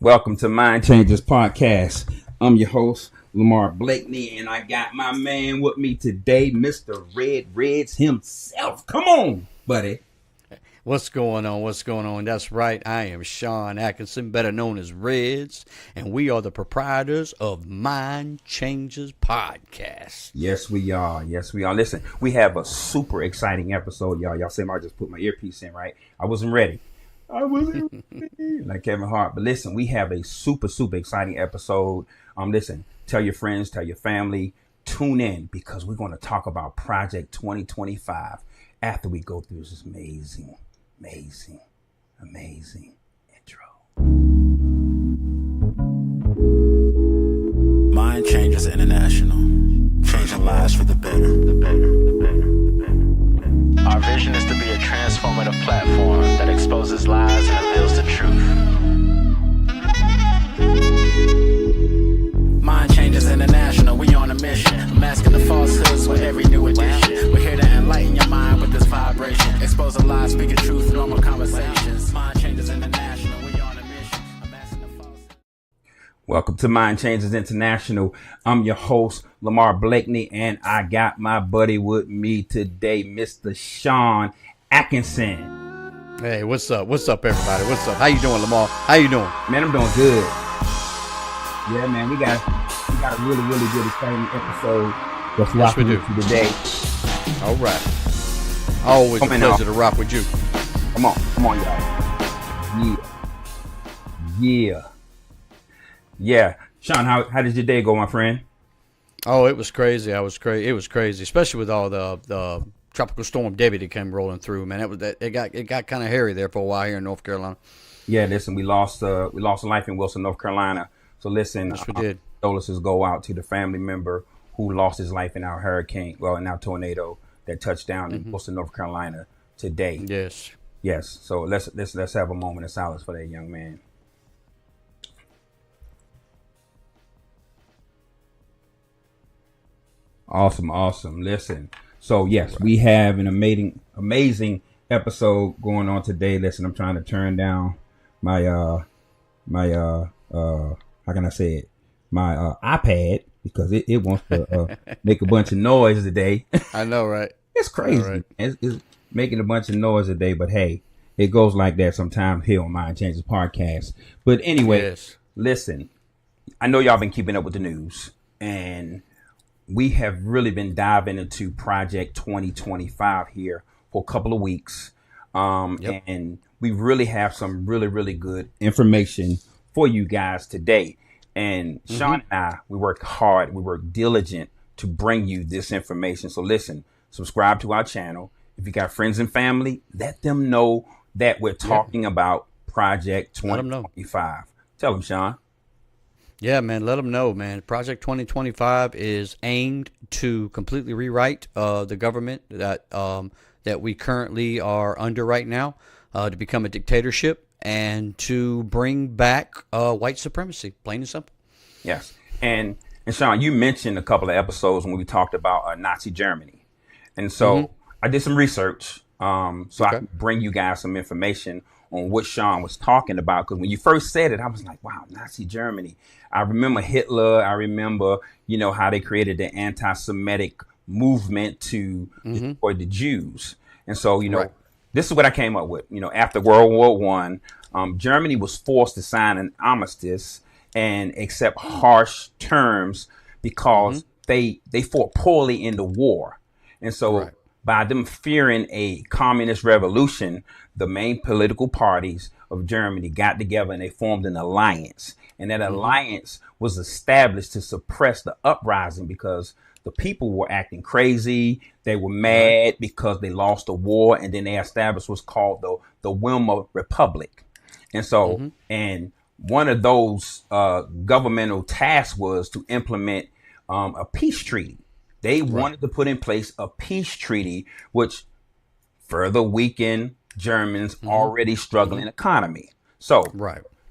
Welcome to Mind Changers Podcast. I'm your host, Lamar Blakney, and I got my man with me today, Mr. Reds himself. Come on, buddy. What's going on? What's going on? That's right. I am Shann Atkinson, better known as Reds, and we are the proprietors of Mind Changers Podcast. Yes, we are. Yes, we are. Listen, we have a super exciting episode, y'all. Y'all see me? I just put my earpiece in, right? I wasn't ready. Like Kevin Hart. But listen, we have a super exciting episode. Listen, tell your friends, tell your family, tune in because we're going to talk about Project 2025 after we go through this amazing intro. Mind Changers International, changing lives for the better. Our vision is to be a transformative platform that exposes lies and reveals the truth. Mind Changers International, we on a mission, masking the falsehoods with every new edition. We're here to enlighten your mind with this vibration, expose the lies, speaking truth, normal conversations. Mind Changers International, we on a mission, masking the falsehoods. Welcome to Mind Changers International. I'm your host, Lamar Blakney, and I got my buddy with me today, Mr. Shann Atkinson. Hey, what's up? What's up, everybody? What's up? How you doing, Lamar? How you doing? Man, I'm doing good. Yeah, man, we got a really good exciting episode that's rocking with you today. All right. Always a pleasure to rock with you. Come on, y'all. Yeah. Shann, how did your day go, my friend? Oh, it was crazy. It was crazy, especially with all the tropical storm Debbie that came rolling through. Man, it got kind of hairy there for a while here in North Carolina. Yeah, listen, we lost a life in Wilson, North Carolina. So listen, yes, we did. Condolences go out to the family member who lost his life in our tornado that touched down in Wilson, North Carolina today. Yes. So let's have a moment of silence for that young man. Awesome. Listen. So yes, we have an amazing episode going on today. Listen, I'm trying to turn down my how can I say it? My iPad because it wants to make a bunch of noise today. I know, right? It's crazy. Right. It's making a bunch of noise today, but hey, it goes like that sometimes here on Mind Changers Podcast. But anyway, Listen, I know y'all been keeping up with the news, and we have really been diving into Project 2025 here for a couple of weeks. And we really have some really good information for you guys today. And Shann and I, we work hard, we work diligent to bring you this information. So listen, subscribe to our channel. If you got friends and family, let them know that we're talking about Project 2025. Tell them, Shann. Yeah, man, let them know, man. Project 2025 is aimed to completely rewrite the government that we currently are under right now, to become a dictatorship and to bring back white supremacy, plain and simple. Yes. And Shann, you mentioned a couple of episodes when we talked about Nazi Germany. And so I did some research I could bring you guys some information on what Shann was talking about. Because when you first said it, I was like, wow, Nazi Germany. I remember Hitler. I remember, how they created the anti-Semitic movement to destroy the Jews. And so, this is what I came up with. After World War I, Germany was forced to sign an armistice and accept harsh terms because they fought poorly in the war. And so by them fearing a communist revolution, the main political parties of Germany got together and they formed an alliance. And that alliance was established to suppress the uprising because the people were acting crazy. They were mad because they lost the war. And then they established what's called the Weimar Republic. And so, and one of those governmental tasks was to implement a peace treaty. They wanted to put in place a peace treaty, which further weakened Germans' already struggling economy. So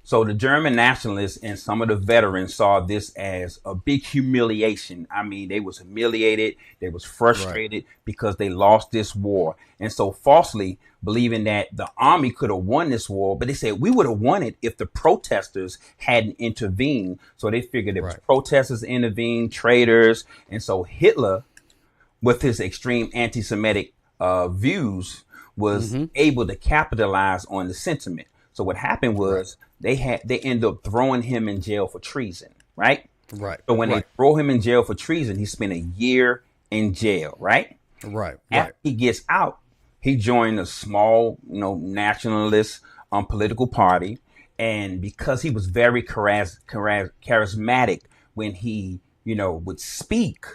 So the German nationalists and some of the veterans saw this as a big humiliation. I mean, they was humiliated. They was frustrated because they lost this war. And so falsely believing that the army could have won this war, but they said we would have won it if the protesters hadn't intervened. So they figured it was protesters intervened, traitors. And so Hitler, with his extreme anti-Semitic views, was able to capitalize on the sentiment. So what happened was they ended up throwing him in jail for treason, right? Right. So when they throw him in jail for treason, he spent a year in jail, right? Right. After he gets out, he joined a small, nationalist political party, and because he was very charismatic when he, would speak,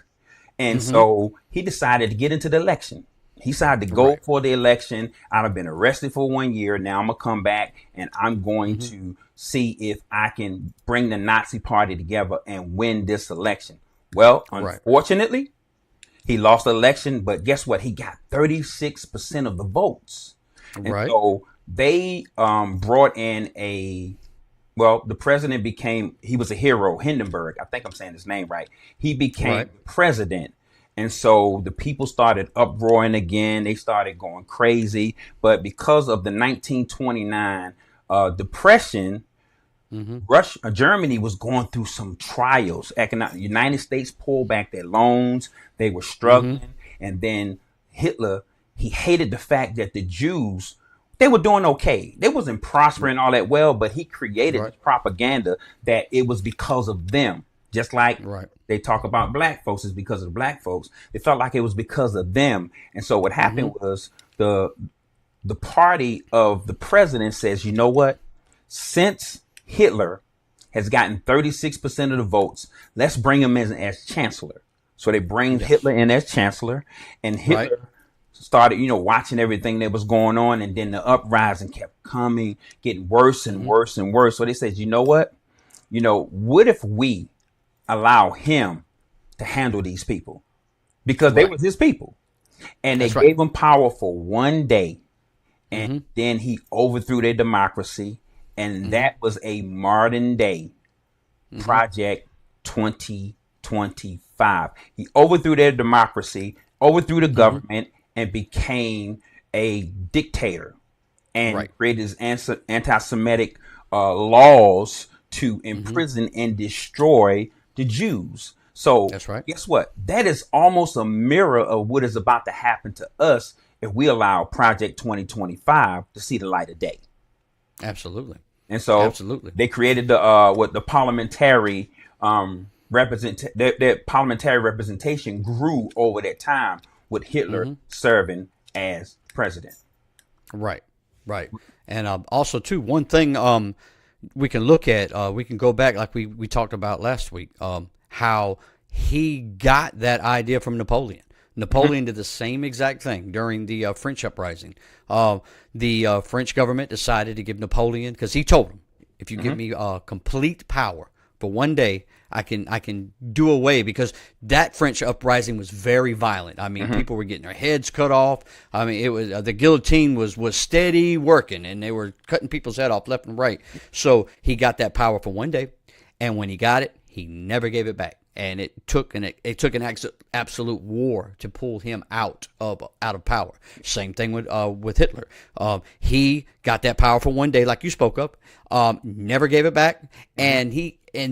and so he decided to get into the election. He decided to go for the election. I've been arrested for 1 year. Now I'm going to come back and I'm going to see if I can bring the Nazi party together and win this election. Well, unfortunately, he lost the election. But guess what? He got 36% of the votes. And so they brought in the president he was a hero, Hindenburg. I think I'm saying his name right. He became president. And so the people started uproaring again. They started going crazy. But because of the 1929 depression, Germany was going through some trials. United States pulled back their loans. They were struggling. And then Hitler, he hated the fact that the Jews, they were doing okay. They wasn't prospering all that well, but he created this propaganda that it was because of them. Just like they talk about black folks is because of the black folks. They felt like it was because of them. And so what happened was the party of the president says, you know what? Since Hitler has gotten 36% of the votes, let's bring him in as chancellor. So they bring Hitler in as chancellor, and Hitler started, watching everything that was going on. And then the uprising kept coming, getting worse and worse and worse. So they said, you know what? What if we allow him to handle these people, because they was his people, and they gave him power for 1 day, and then he overthrew their democracy, and that was a modern day Project 2025. He overthrew their democracy, overthrew the government, and became a dictator, and created his anti-Semitic laws to imprison and destroy the Jews. So guess what? That is almost a mirror of what is about to happen to us if we allow Project 2025 to see the light of day. Absolutely. And so they created the parliamentary their parliamentary representation grew over that time with Hitler serving as president. Right. And also too, one thing we can look at, we can go back like we talked about last week, how he got that idea from Napoleon. Napoleon did the same exact thing during the French uprising. The French government decided to give Napoleon, because he told him, if you give me complete power for 1 day, I can do away, because that French uprising was very violent. I mean, people were getting their heads cut off. I mean, it was the guillotine was steady working, and they were cutting people's head off left and right. So he got that power for 1 day, and when he got it, he never gave it back. And it took an absolute war to pull him out of power. Same thing with Hitler. He got that power for 1 day, like you spoke of. Never gave it back, and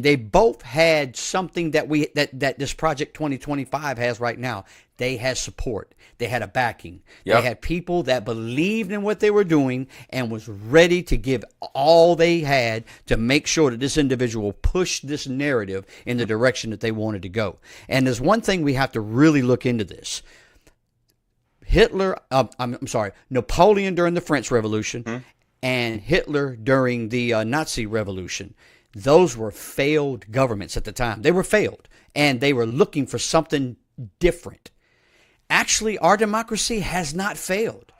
they both had something that this Project 2025 has right now. They had support. They had a backing. They had people that believed in what they were doing and was ready to give all they had to make sure that this individual pushed this narrative in the direction that they wanted to go. And there's one thing we have to really look into this. Napoleon during the French Revolution and Hitler during the Nazi Revolution. Those were failed governments at the time. They were failed, and they were looking for something different. Actually, our democracy has not failed.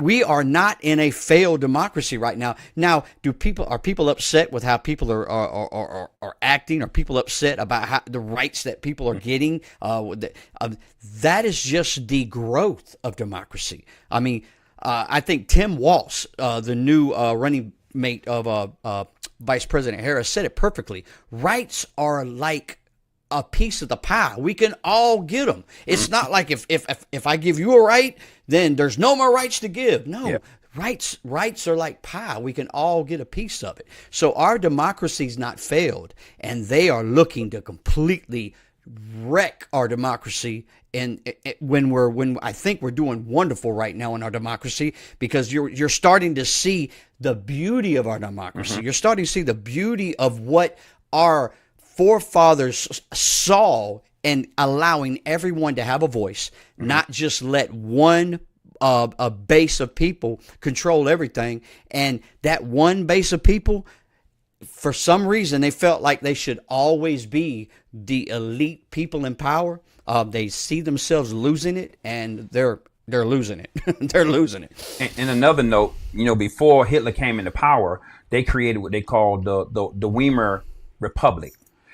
We are not in a failed democracy right now. Now, are people upset with how people are acting? Are people upset about the rights that people are getting? That is just the growth of democracy. I mean, I think Tim Walz, the new running mate of Vice President Harris said it perfectly. Rights are like a piece of the pie. We can all get them. It's not like if I give you a right, then there's no more rights to give. No. Yeah. Rights are like pie. We can all get a piece of it. So our democracy's not failed, and they are looking to completely wreck our democracy. And when I think we're doing wonderful right now in our democracy, because you're starting to see the beauty of our democracy. Mm-hmm. You're starting to see the beauty of what our forefathers saw, and allowing everyone to have a voice, mm-hmm. not just let one a base of people control everything. And that one base of people, for some reason, they felt like they should always be the elite people in power. They see themselves losing it, and they're losing it. They're losing it. And another note, before Hitler came into power, they created what they called the Weimar Republic.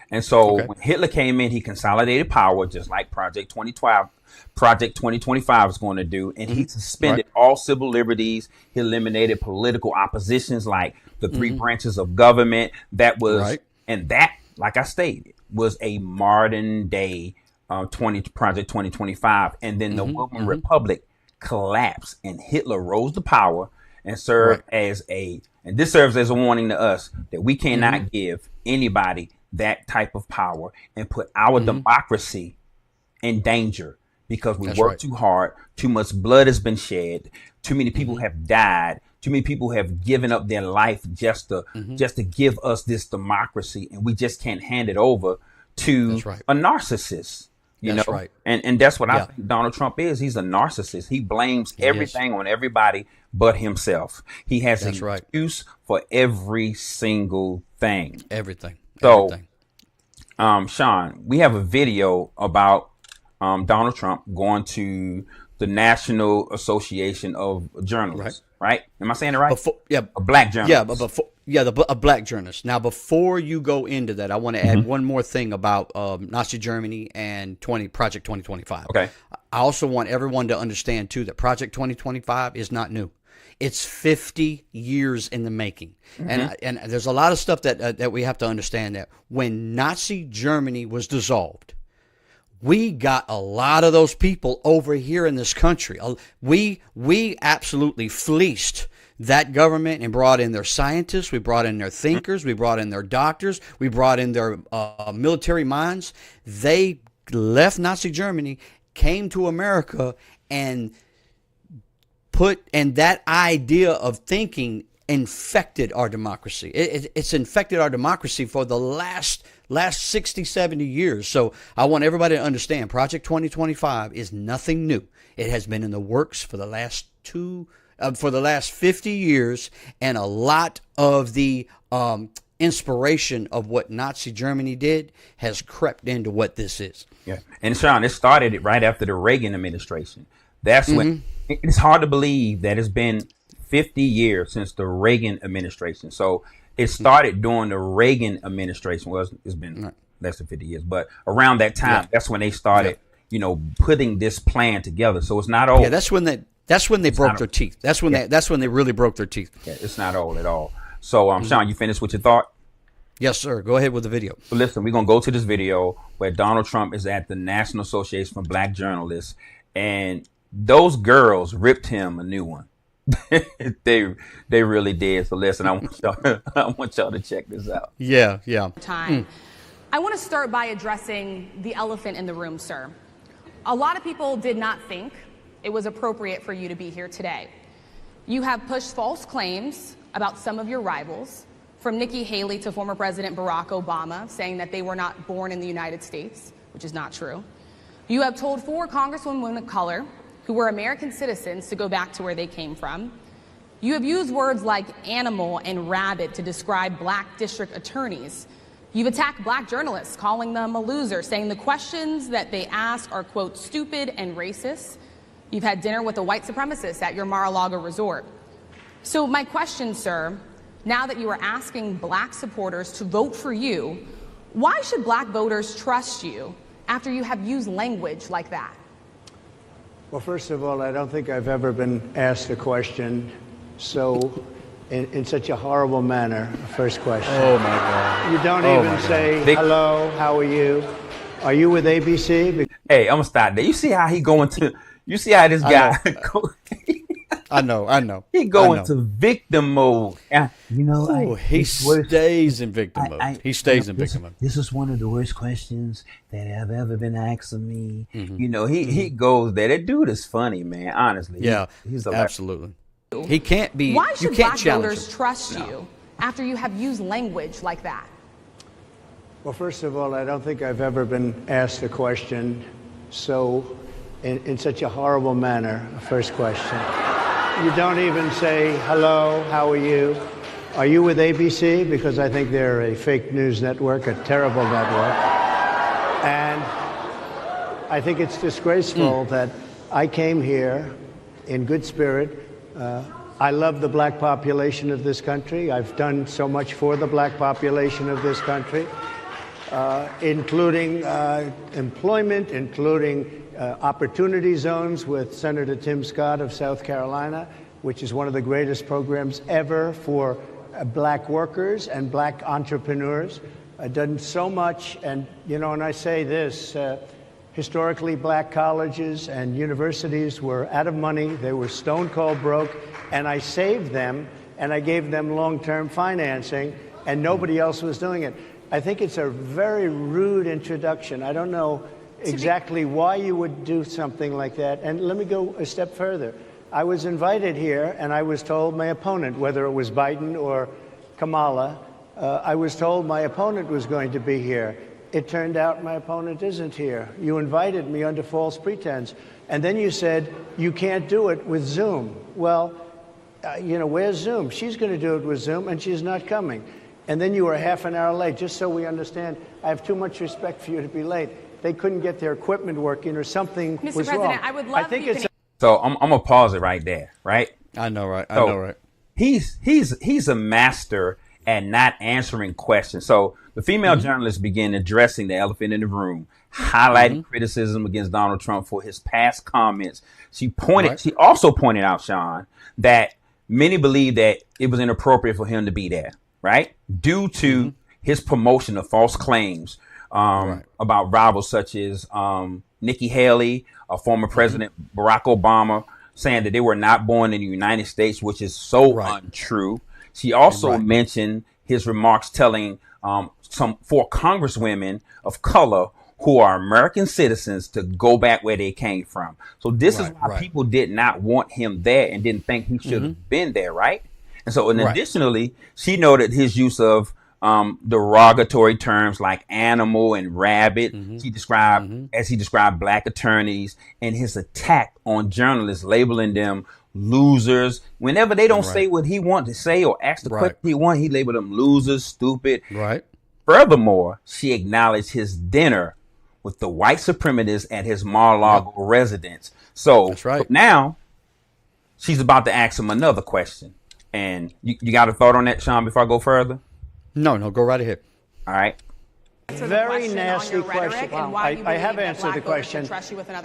And so when Hitler came in, he consolidated power, just like Project 2025 is going to do. And he suspended all civil liberties. He eliminated political oppositions, like the three branches of government. That was, and that, like I stated, was a modern day Project 2025. And then the Weimar Republic collapsed, and Hitler rose to power and served as and this serves as a warning to us that we cannot give anybody that type of power and put our democracy in danger, because we work too hard. Too much blood has been shed. Too many people have died. Too many people have given up their life just to give us this democracy, and we just can't hand it over to a narcissist. You know, and that's what I think Donald Trump is. He's a narcissist. He blames everything on everybody but himself. He has an excuse for every single thing. Everything. So, Shann, we have a video about Donald Trump going to the National Association of Journalists, right? Am I saying it right? A black journalist. A black journalist. Now, before you go into that, I want to add one more thing about Nazi Germany and Project 2025. Okay. I also want everyone to understand, too, that Project 2025 is not new. It's 50 years in the making. And there's a lot of stuff that we have to understand, that when Nazi Germany was dissolved, we got a lot of those people over here in this country. We absolutely fleeced that government and brought in their scientists. We brought in their thinkers. We brought in their doctors. We brought in their military minds. They left Nazi Germany, came to America, and that idea of thinking infected our democracy. It's infected our democracy for the last 60, 70 years. So I want everybody to understand, Project 2025 is nothing new. It has been in the works for the last 50 years, and a lot of the inspiration of what Nazi Germany did has crept into what this is. Yeah, and Shann, it started right after the Reagan administration. That's when it's hard to believe that it's been 50 years since the Reagan administration. So it started during the Reagan administration. Well, it's been less than 50 years, but around that time, that's when they started, putting this plan together. So it's not old. Yeah, that's when they broke their teeth. That's when they really broke their teeth. Yeah, it's not old at all. So, Shann, you finished with your thought? Yes, sir. Go ahead with the video. So listen, we're going to go to this video where Donald Trump is at the National Association for Black Journalists, and those girls ripped him a new one. They really did. So listen, I want y'all to check this out. Yeah. Time. I want to start by addressing the elephant in the room, sir. A lot of people did not think it was appropriate for you to be here today. You have pushed false claims about some of your rivals, from Nikki Haley to former President Barack Obama, saying that they were not born in the United States, which is not true. You have told 4 congresswomen of color who were American citizens to go back to where they came from. You have used words like animal and rabid to describe black district attorneys. You've attacked black journalists, calling them a loser, saying the questions that they ask are, quote, stupid and racist. You've had dinner with a white supremacist at your Mar-a-Lago resort. So my question, sir, now that you are asking black supporters to vote for you, why should black voters trust you after you have used language like that? Well, first of all, I don't think I've ever been asked a question so in such a horrible manner? First question. Oh, my God. You don't even say, hello, how are you? Are you with ABC? Hey, I'm going to stop there. You see how he going to, you see how this guy, I know. He go into victim mode. He stays in victim mode. He stays in victim mode. This is one of the worst questions that have ever been asked of me. He goes there. That dude is funny, man. Honestly. Yeah, he's absolutely. He can't be. Why should you can't black voters him. trust you after you have used language like that? Well, first of all, I don't think I've ever been asked a question in such a horrible manner. First question. You don't even say, hello, how are you? Are you with ABC? Because I think they're a fake news network, a terrible network. And I think it's disgraceful that I came here in good spirit. I love the black population of this country. I've done so much for the black population of this country, including employment, including opportunity zones with Senator Tim Scott of South Carolina, which is one of the greatest programs ever for black workers and black entrepreneurs. I've done so much, and and I say this, historically black colleges and universities were out of money. They were stone cold broke, and I saved them, and I gave them long-term financing, and nobody else was doing it. I think it's a very rude introduction. I don't know exactly why you would do something like that. And let me go a step further. I was invited here, and I was told my opponent, whether it was Biden or Kamala, I was told my opponent was going to be here. It turned out my opponent isn't here. You invited me under false pretense. And then you said, you can't do it with Zoom. Well, where's Zoom? She's going to do it with Zoom, and she's not coming. And then you were half an hour late. Just so we understand, I have too much respect for you to be late. They couldn't get their equipment working or something was wrong. Mr. President, I would love So I'm going to pause it right there, right? I know, right? He's a master at not answering questions. So the female journalist began addressing the elephant in the room, highlighting criticism against Donald Trump for his past comments. She also pointed out, Shann, that many believe that it was inappropriate for him to be there, right? Due to his promotion of false claims about rivals such as Nikki Haley, former President Barack Obama, saying that they were not born in the United States, which is so untrue. She also mentioned his remarks telling some 4 congresswomen of color who are American citizens to go back where they came from. So this is why people did not want him there and didn't think he should have been there, right? And so, additionally, she noted his use of derogatory terms like animal and rabbit. She described, as he described black attorneys, and his attack on journalists, labeling them losers. Whenever they don't say what he wanted to say or ask the question he wanted, he labeled them losers, stupid. Furthermore, she acknowledged his dinner with the white supremacists at his Mar-a-Lago residence. So now she's about to ask him another question. And you got a thought on that, Shann, before I go further? No, go right ahead. All right. Very nasty question. I have answered the question.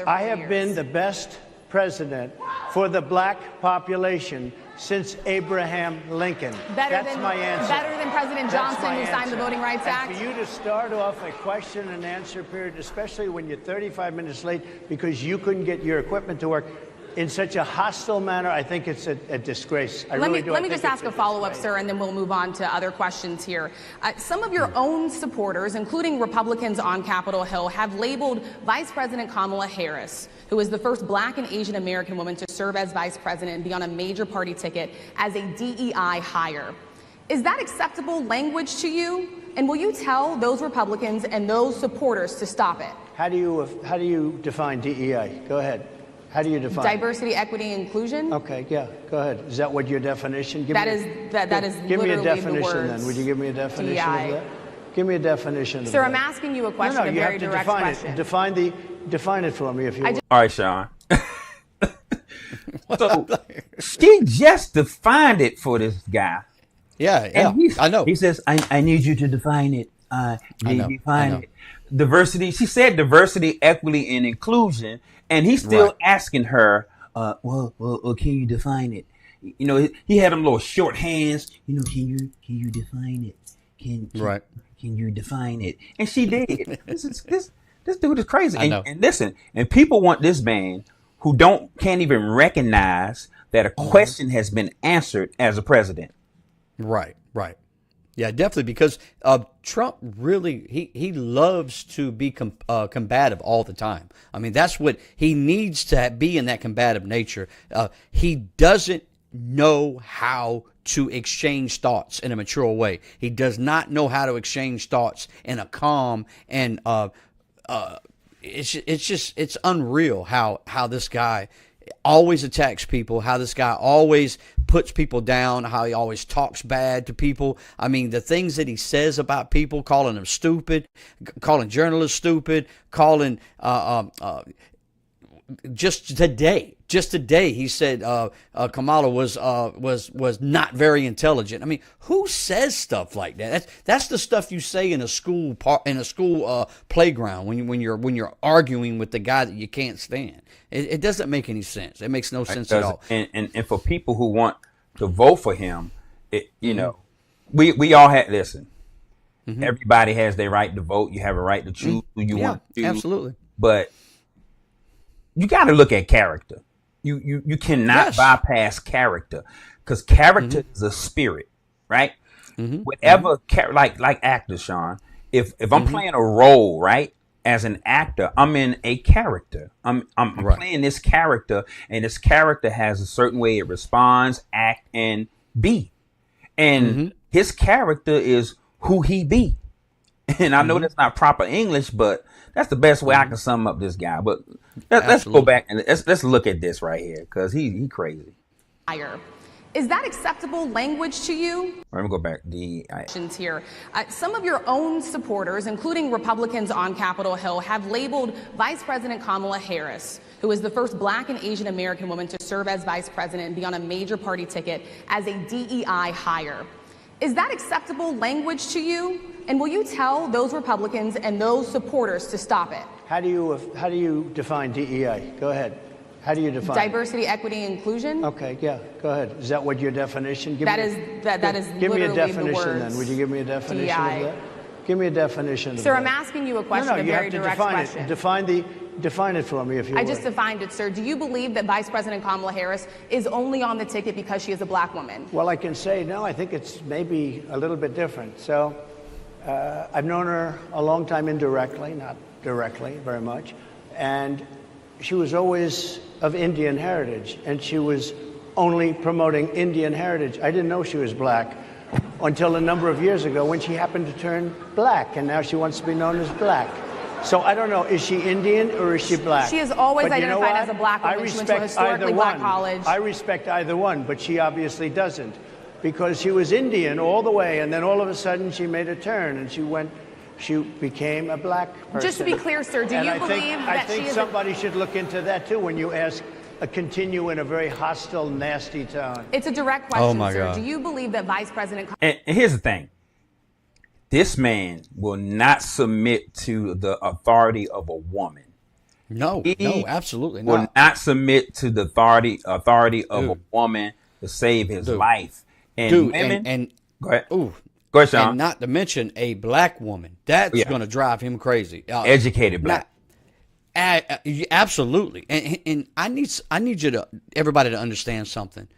I have been the best president for the black population since Abraham Lincoln. That's my answer. Better than President Johnson, who signed the Voting Rights Act? And for you to start off a question and answer period, especially when you're 35 minutes late because you couldn't get your equipment to work, in such a hostile manner, I think it's a disgrace. Let me just ask a follow-up, sir, and then we'll move on to other questions here. Some of your own supporters, including Republicans on Capitol Hill, have labeled Vice President Kamala Harris, who is the first black and Asian American woman to serve as vice president and be on a major party ticket, as a DEI hire. Is that acceptable language to you? And will you tell those Republicans and those supporters to stop it? How do you define DEI? Go ahead. How do you define diversity, equity, inclusion? Okay, yeah, go ahead. Is that what your definition? That is give me a literally definition the words then. Would you give me a definition DEI. of that? Give me a definition. Sir, of I'm that. asking you a question, No, a you very have to direct define question. it. Define it for me, if you will. All right, Shann. So she just defined it for this guy. Yeah, I know. He says, I need you to define it. Define it. Diversity. She said diversity, equity, and inclusion. And he's still asking her, well, can you define it? You know, he had them little short hands. You know, can you define it? Can you define it? And she did. This dude is crazy. And listen, and people want this man who can't even recognize that a question has been answered as a president. Right. Yeah, definitely, because Trump really, he loves to be combative all the time. I mean, that's what he needs to be, in that combative nature. He doesn't know how to exchange thoughts in a mature way. He does not know how to exchange thoughts in a calm and it's unreal how this guy always attacks people, how this guy always puts people down, how he always talks bad to people. I mean, the things that he says about people, calling them stupid, calling journalists stupid, calling just today he said Kamala was not very intelligent. I mean, who says stuff like that? That's the stuff you say in a school playground when you're arguing with the guy that you can't stand. It doesn't make any sense. It makes no sense at all. And for people who want to vote for him, you know, we all had listen. Mm-hmm. Everybody has their right to vote. You have a right to choose who you want to choose. Absolutely. But you got to look at character. You cannot bypass character, because character is a spirit, right? Whatever like actors, Sean. If I'm playing a role, right, as an actor, I'm in a character. I'm playing this character, and this character has a certain way it responds, act, and be. And his character is who he be. And I know that's not proper English, but that's the best way I can sum up this guy. But let's go back and let's look at this right here, because he crazy. Is that acceptable language to you? Let me go back. Here. Some of your own supporters, including Republicans on Capitol Hill, have labeled Vice President Kamala Harris, who is the first Black and Asian American woman to serve as vice president and be on a major party ticket, as a DEI hire. Is that acceptable language to you? And will you tell those Republicans and those supporters to stop it? How do you define DEI? Go ahead. How do you define diversity, equity, inclusion? Okay, yeah, go ahead. Is that what your definition? That is give me a literally definition the words then. Would you give me a definition DEI. of that? Give me a definition. Sir, of I'm that. asking you a question, No, a you very have to direct define question. it. Define it for me, if you I would. just defined it, sir. Do you believe that Vice President Kamala Harris is only on the ticket because she is a Black woman? Well, I can say no. I think it's maybe a little bit different. So, I've known her a long time indirectly, not directly, very much, and she was always of Indian heritage, and she was only promoting Indian heritage. I didn't know she was Black until a number of years ago, when she happened to turn Black, and now she wants to be known as Black. So I don't know, is she Indian or is she Black? She has always identified as a Black woman. She went to a historically Black college. I respect either one, but she obviously doesn't, because she was Indian all the way, and then all of a sudden she made a turn, and she became a Black person. Just to be clear, sir, do you believe that she is... I think somebody should look into that, too, when you continue in a very hostile, nasty tone. It's a direct question, oh my sir. God. Do you believe that Vice President... And here's the thing. This man will not submit to the authority of a woman. No, absolutely not. Will not submit to the authority of a woman to save his life. And women... And go ahead. Ooh. Go ahead, Sean. And not to mention a Black woman. That's going to drive him crazy. Educated Black. Absolutely. And I need everybody to understand something.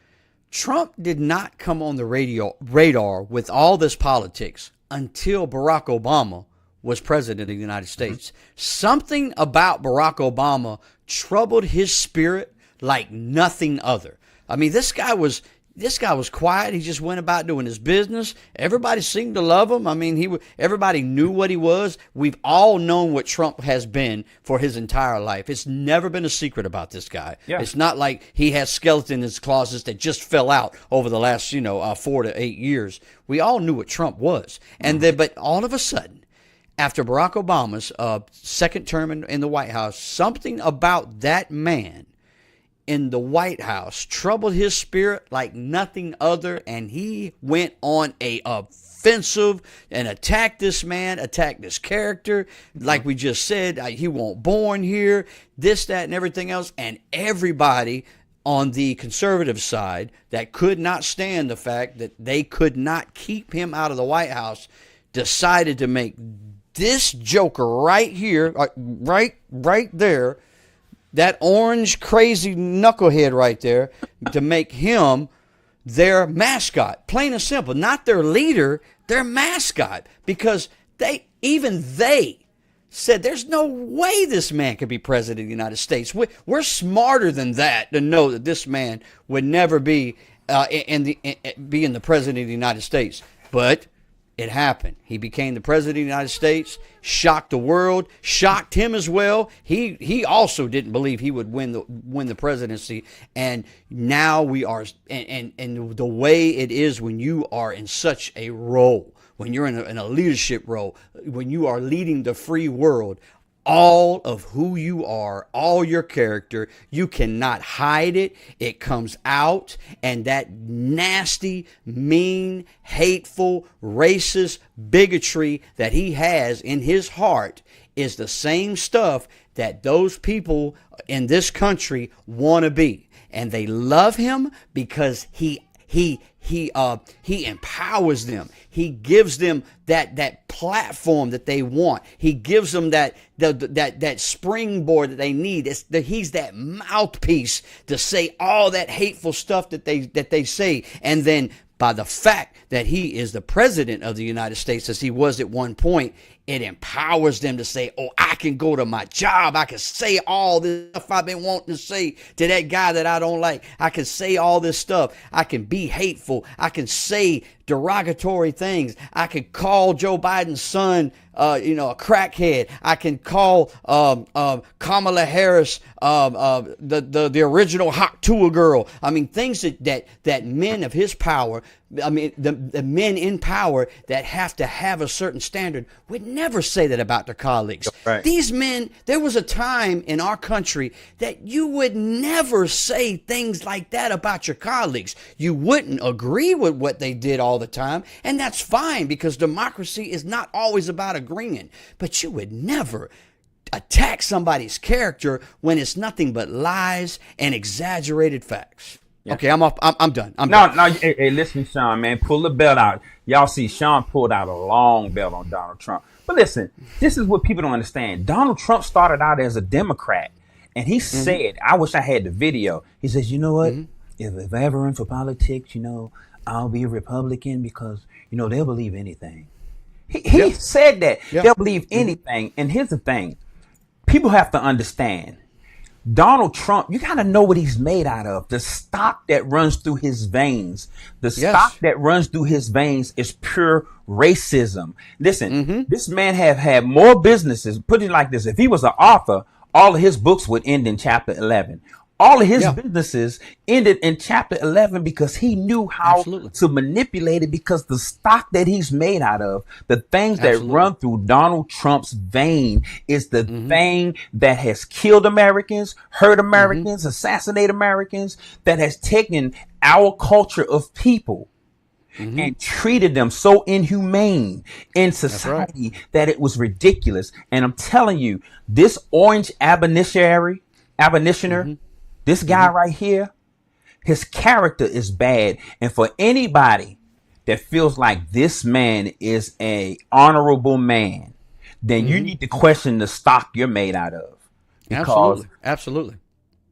Trump did not come on the radar with all this politics until Barack Obama was president of the United States. Something about Barack Obama troubled his spirit like nothing other. I mean, this guy was quiet. He just went about doing his business. Everybody seemed to love him. I mean, everybody knew what he was. We've all known what Trump has been for his entire life. It's never been a secret about this guy. Yeah. It's not like he has skeletons in his closets that just fell out over the last, 4 to 8 years. We all knew what Trump was. And but all of a sudden, after Barack Obama's second term in the White House, something about that man in the White House troubled his spirit like nothing other, and he went on a offensive and attacked this man, attacked this character. Like we just said, he wasn't born here, this, that, and everything else. And everybody on the conservative side that could not stand the fact that they could not keep him out of the White House decided to make this joker right here, right there, that orange crazy knucklehead right there, to make him their mascot. Plain and simple. Not their leader, their mascot. Because they said there's no way this man could be president of the United States. We're smarter than that to know that this man would never be in the president of the United States. But it happened. He became the president of the United States, shocked the world, shocked him as well. He also didn't believe he would win the presidency. And now we are, and the way it is when you are in such a role, when you're in a leadership role, when you are leading the free world, all of who you are, all your character, you cannot hide it. It comes out, and that nasty, mean, hateful, racist bigotry that he has in his heart is the same stuff that those people in this country want to be. And they love him because he empowers them. He gives them that platform that they want. He gives them that springboard that they need. He's that mouthpiece to say all that hateful stuff that they say. And then by the fact that he is the president of the United States, as he was at one point, it empowers them to say, oh, I can go to my job. I can say all this stuff I've been wanting to say to that guy that I don't like. I can say all this stuff. I can be hateful. I can say derogatory things. I can call Joe Biden's son, a crackhead. I can call Kamala Harris the original hot tour girl. I mean, things that men of his power, I mean, the men in power that have to have a certain standard would never say that about their colleagues. Right. These men, there was a time in our country that you would never say things like that about your colleagues. You wouldn't agree with what they did all the time, and that's fine because democracy is not always about agreeing. But you would never attack somebody's character when it's nothing but lies and exaggerated facts. Yeah. Okay, I'm off. I'm done. No, hey, listen, Sean, man, pull the belt out. Y'all see Sean pulled out a long belt on Donald Trump. But listen, this is what people don't understand. Donald Trump started out as a Democrat, and he said, I wish I had the video. He says, you know what? If I ever run for politics, I'll be a Republican because, they'll believe anything. He said that. They'll believe anything. And here's the thing. People have to understand. Donald Trump, you got to know what he's made out of. The stock that runs through his veins, stock that runs through his veins is pure racism. Listen, this man have had more businesses. Put it like this. If he was an author, all of his books would end in chapter 11. All of his businesses ended in chapter 11 because he knew how to manipulate it, because the stock that he's made out of, the things that run through Donald Trump's vein is the thing that has killed Americans, hurt Americans, assassinated Americans, that has taken our culture of people and treated them so inhumane in society that it was ridiculous. And I'm telling you, this orange abolitioner, this guy right here, his character is bad. And for anybody that feels like this man is a honorable man, then you need to question the stock you're made out of. Absolutely.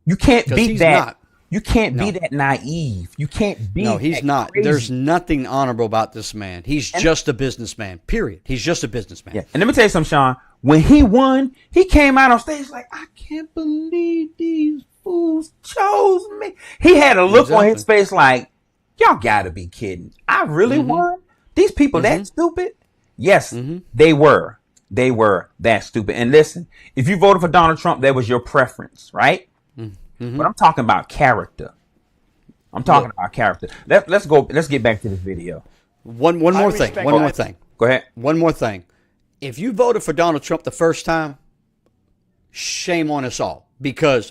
You can't be that. You can't be that naive. You can't be. No, he's not. Crazy. There's nothing honorable about this man. He's just a businessman. Period. He's just a businessman. Yeah. And let me tell you something, Sean. When he won, he came out on stage like, I can't believe these fools chose me. He had a look on his face like, y'all gotta be kidding. I really won? These people that stupid? Yes, they were. They were that stupid. And listen, if you voted for Donald Trump, that was your preference, right? But I'm talking about character. Let's get back to this video. One more thing. Go ahead. One more thing. If you voted for Donald Trump the first time, shame on us all. Because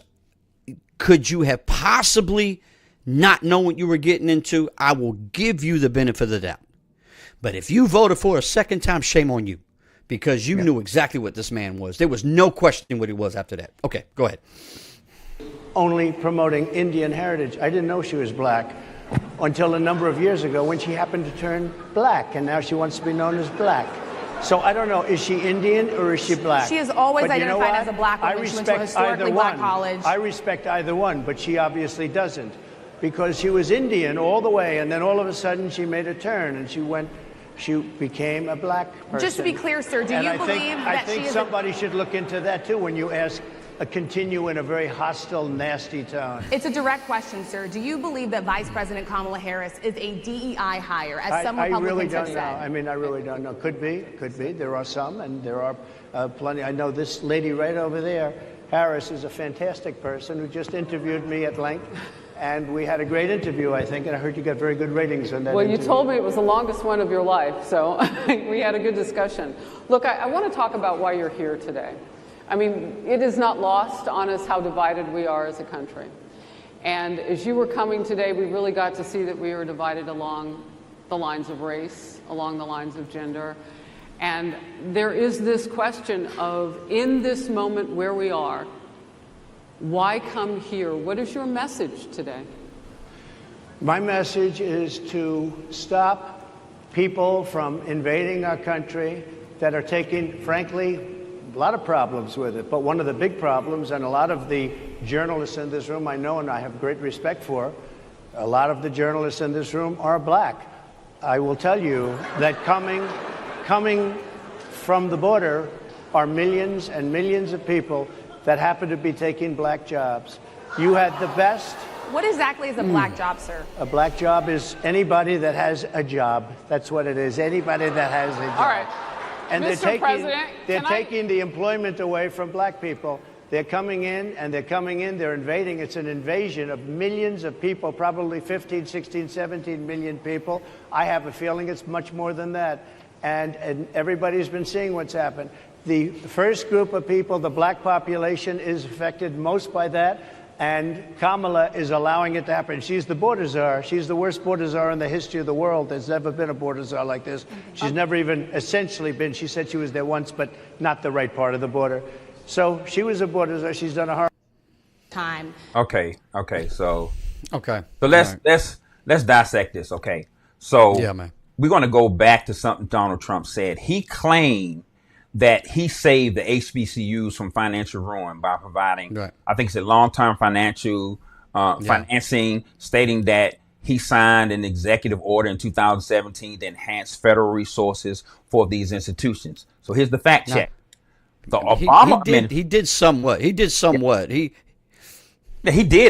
could you have possibly not known what you were getting into? I will give you the benefit of the doubt. But if you voted for a second time, shame on you. Because you knew exactly what this man was. There was no questioning what he was after that. Okay, go ahead. only promoting Indian heritage. I didn't know she was black until a number of years ago when she happened to turn black, and now she wants to be known as black. So I don't know, is she Indian or is she black? She has always But you know identified what? as a black woman. I She went to a respect historically either black one. college. I respect either one, but she obviously doesn't, because she was Indian all the way, and then all of a sudden she made a turn and she became a black person. Just to be clear, sir, do And you I believe think, that I think she is somebody should look into that too when you ask continue in a very hostile, nasty tone. It's a direct question, sir. Do you believe that Vice President Kamala Harris is a DEI hire, as some I Republicans really have don't said? know. I mean, I really don't know. Could be. There are some, and there are plenty. I know this lady right over there, Harris, is a fantastic person who just interviewed me at length. And we had a great interview, I think, and I heard you got very good ratings on that Well, interview. you told me it was the longest one of your life, so we had a good discussion. Look, I want to talk about why you're here today. I mean, it is not lost on us how divided we are as a country. And as you were coming today, we really got to see that we are divided along the lines of race, along the lines of gender. And there is this question of, in this moment where we are, why come here? What is your message today? My message is to stop people from invading our country that are taking, frankly, a lot of problems with it. But one of the big problems, and a lot of the journalists in this room I know and I have great respect for, a lot of the journalists in this room are black. I will tell you that coming from the border are millions and millions of people that happen to be taking black jobs. You had the best. What exactly is a black job, sir? A black job is anybody that has a job. That's what it is. Anybody that has a job. All right. And Mr. President, they're taking the employment away from black people. They're coming in, they're invading. It's an invasion of millions of people, probably 15, 16, 17 million people. I have a feeling it's much more than that. And everybody's been seeing what's happened. The first group of people, the black population, is affected most by that. And Kamala is allowing it to happen. She's the border czar. She's the worst border czar in the history of the world. There's never been a border czar like this. She's never even essentially been. She said she was there once, but not the right part of the border. So she was a border czar. She's done a hard time. Okay. So Okay. So let's dissect this. Okay. So yeah, man. We're going to go back to something Donald Trump said. He claimed that he saved the HBCUs from financial ruin by providing, right. I think it's a long-term financial financing, stating that he signed an executive order in 2017 to enhance federal resources for these institutions. So here's the fact check. The Obama he did somewhat. He did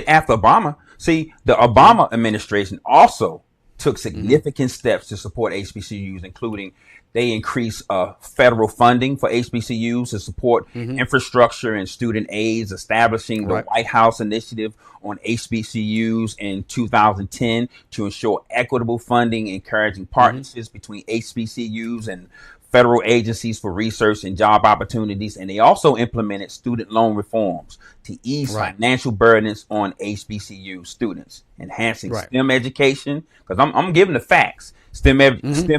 after Obama. See, the Obama administration also took significant steps to support HBCUs, including they increased federal funding for HBCUs to support infrastructure and student aids, establishing the White House Initiative on HBCUs in 2010 to ensure equitable funding, encouraging partnerships between HBCUs and federal agencies for research and job opportunities. And they also implemented student loan reforms to ease financial burdens on HBCU students, enhancing STEM education, because I'm giving the facts. STEM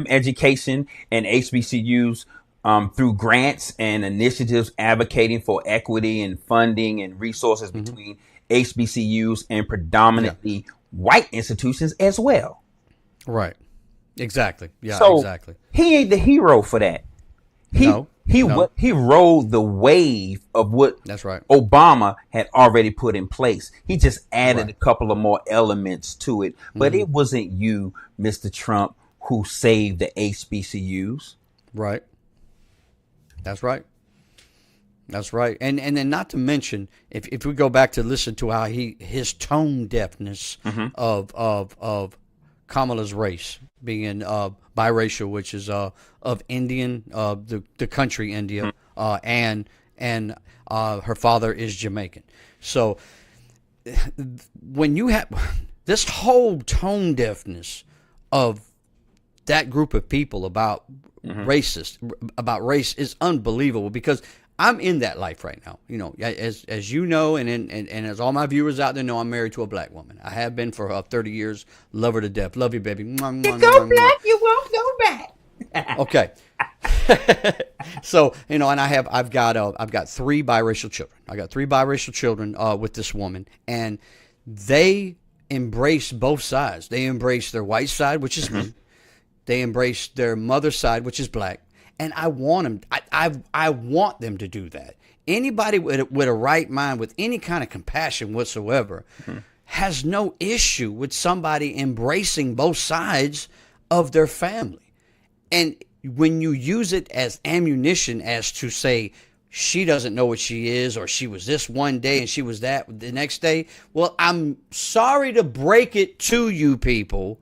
education and HBCUs through grants and initiatives advocating for equity and funding and resources between HBCUs and predominantly white institutions as well. Right. Exactly. Yeah, so exactly. He ain't the hero for that. He rode the wave of what Obama had already put in place. He just added a couple of more elements to it. But it wasn't you, Mr. Trump, who saved the HBCUs. Right. That's right. That's right. And then not to mention, if we go back to listen to how his tone deafness of Kamala's race, being biracial, which is of Indian, the country India, and her father is Jamaican. So when you have this whole tone deafness of that group of people about race is unbelievable, because I'm in that life right now. You know, as you know, and as all my viewers out there know, I'm married to a black woman. I have been for 30 years. Love her to death. Love you, baby. You go black, you won't go back. Okay. So, you know, and I've got 3 biracial children. I got 3 biracial children with this woman, and they embrace both sides. They embrace their white side, which is me. They embrace their mother's side, which is black. And I want them. I want them to do that. Anybody with a right mind, with any kind of compassion whatsoever, has no issue with somebody embracing both sides of their family. And when you use it as ammunition, as to say she doesn't know what she is, or she was this one day and she was that the next day, well, I'm sorry to break it to you people.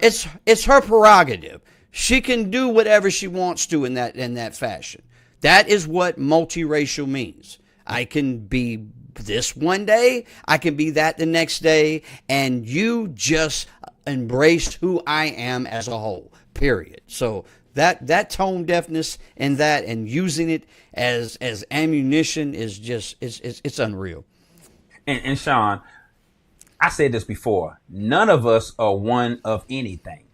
It's her prerogative. She can do whatever she wants to in that fashion. That is what multiracial means. I can be this one day, I can be that the next day, and you just embraced who I am as a whole, period. So that tone deafness and using it as ammunition is just, it's unreal. And Shann, I said this before, none of us are one of anything.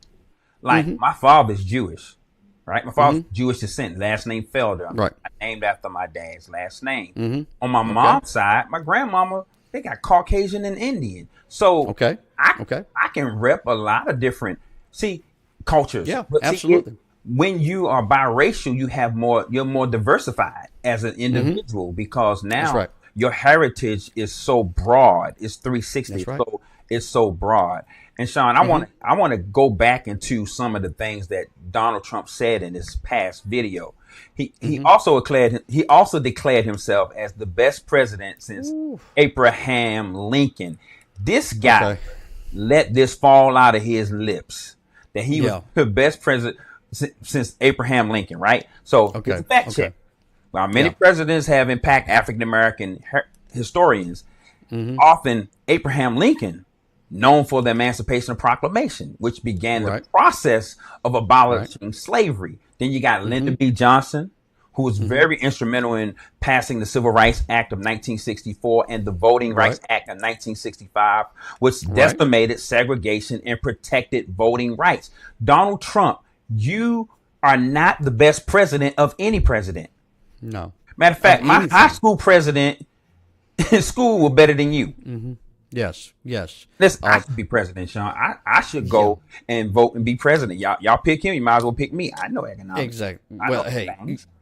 Like, my father's Jewish, right? My father's Jewish descent, last name Felder. I'm named after my dad's last name. On my mom's side, my grandmama, they got Caucasian and Indian. So I can rep a lot of different, cultures. Yeah, but absolutely. When you are biracial, you're more diversified as an individual, because now your heritage is so broad. It's 360. So it's so broad. And Shann, I want to go back into some of the things that Donald Trump said in this past video. He also declared himself as the best president since Abraham Lincoln. This guy let this fall out of his lips that he was the best president since Abraham Lincoln, right? So it's a fact check. While many presidents have impacted African American historians, often Abraham Lincoln, known for the Emancipation Proclamation, which began the process of abolishing slavery. Then you got Lyndon B. Johnson, who was very instrumental in passing the Civil Rights Act of 1964 and the Voting Rights Act of 1965, which decimated segregation and protected voting rights. Donald Trump, you are not the best president of any president. No. Matter of fact, my high school president in school was better than you. Yes. Listen, I should be president, Shann. I should go and vote and be president. Y'all pick him. You might as well pick me. I know economics. Exactly. Well, hey,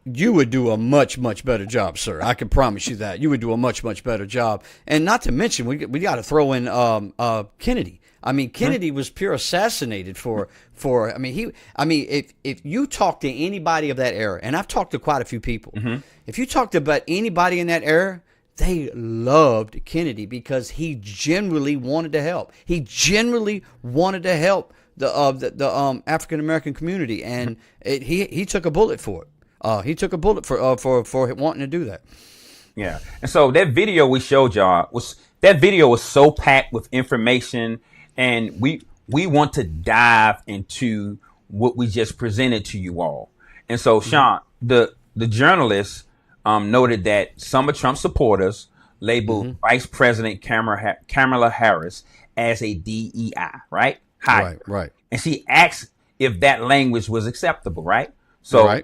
you would do a much, much better job, sir. I can promise you that. You would do a much, much better job. And not to mention, we got to throw in Kennedy. I mean, Kennedy was pure assassinated if you talk to anybody of that era, and I've talked to quite a few people, if you talked about anybody in that era, they loved Kennedy because he genuinely wanted to help. He genuinely wanted to help the African American community, and he took a bullet for it. He took a bullet for wanting to do that. Yeah, and so that video we showed y'all was so packed with information, and we want to dive into what we just presented to you all. And so, Shann, the journalist noted that some of Trump's supporters labeled Vice President Kamala Harris as a DEI, right? Right. And she asked if that language was acceptable, right? So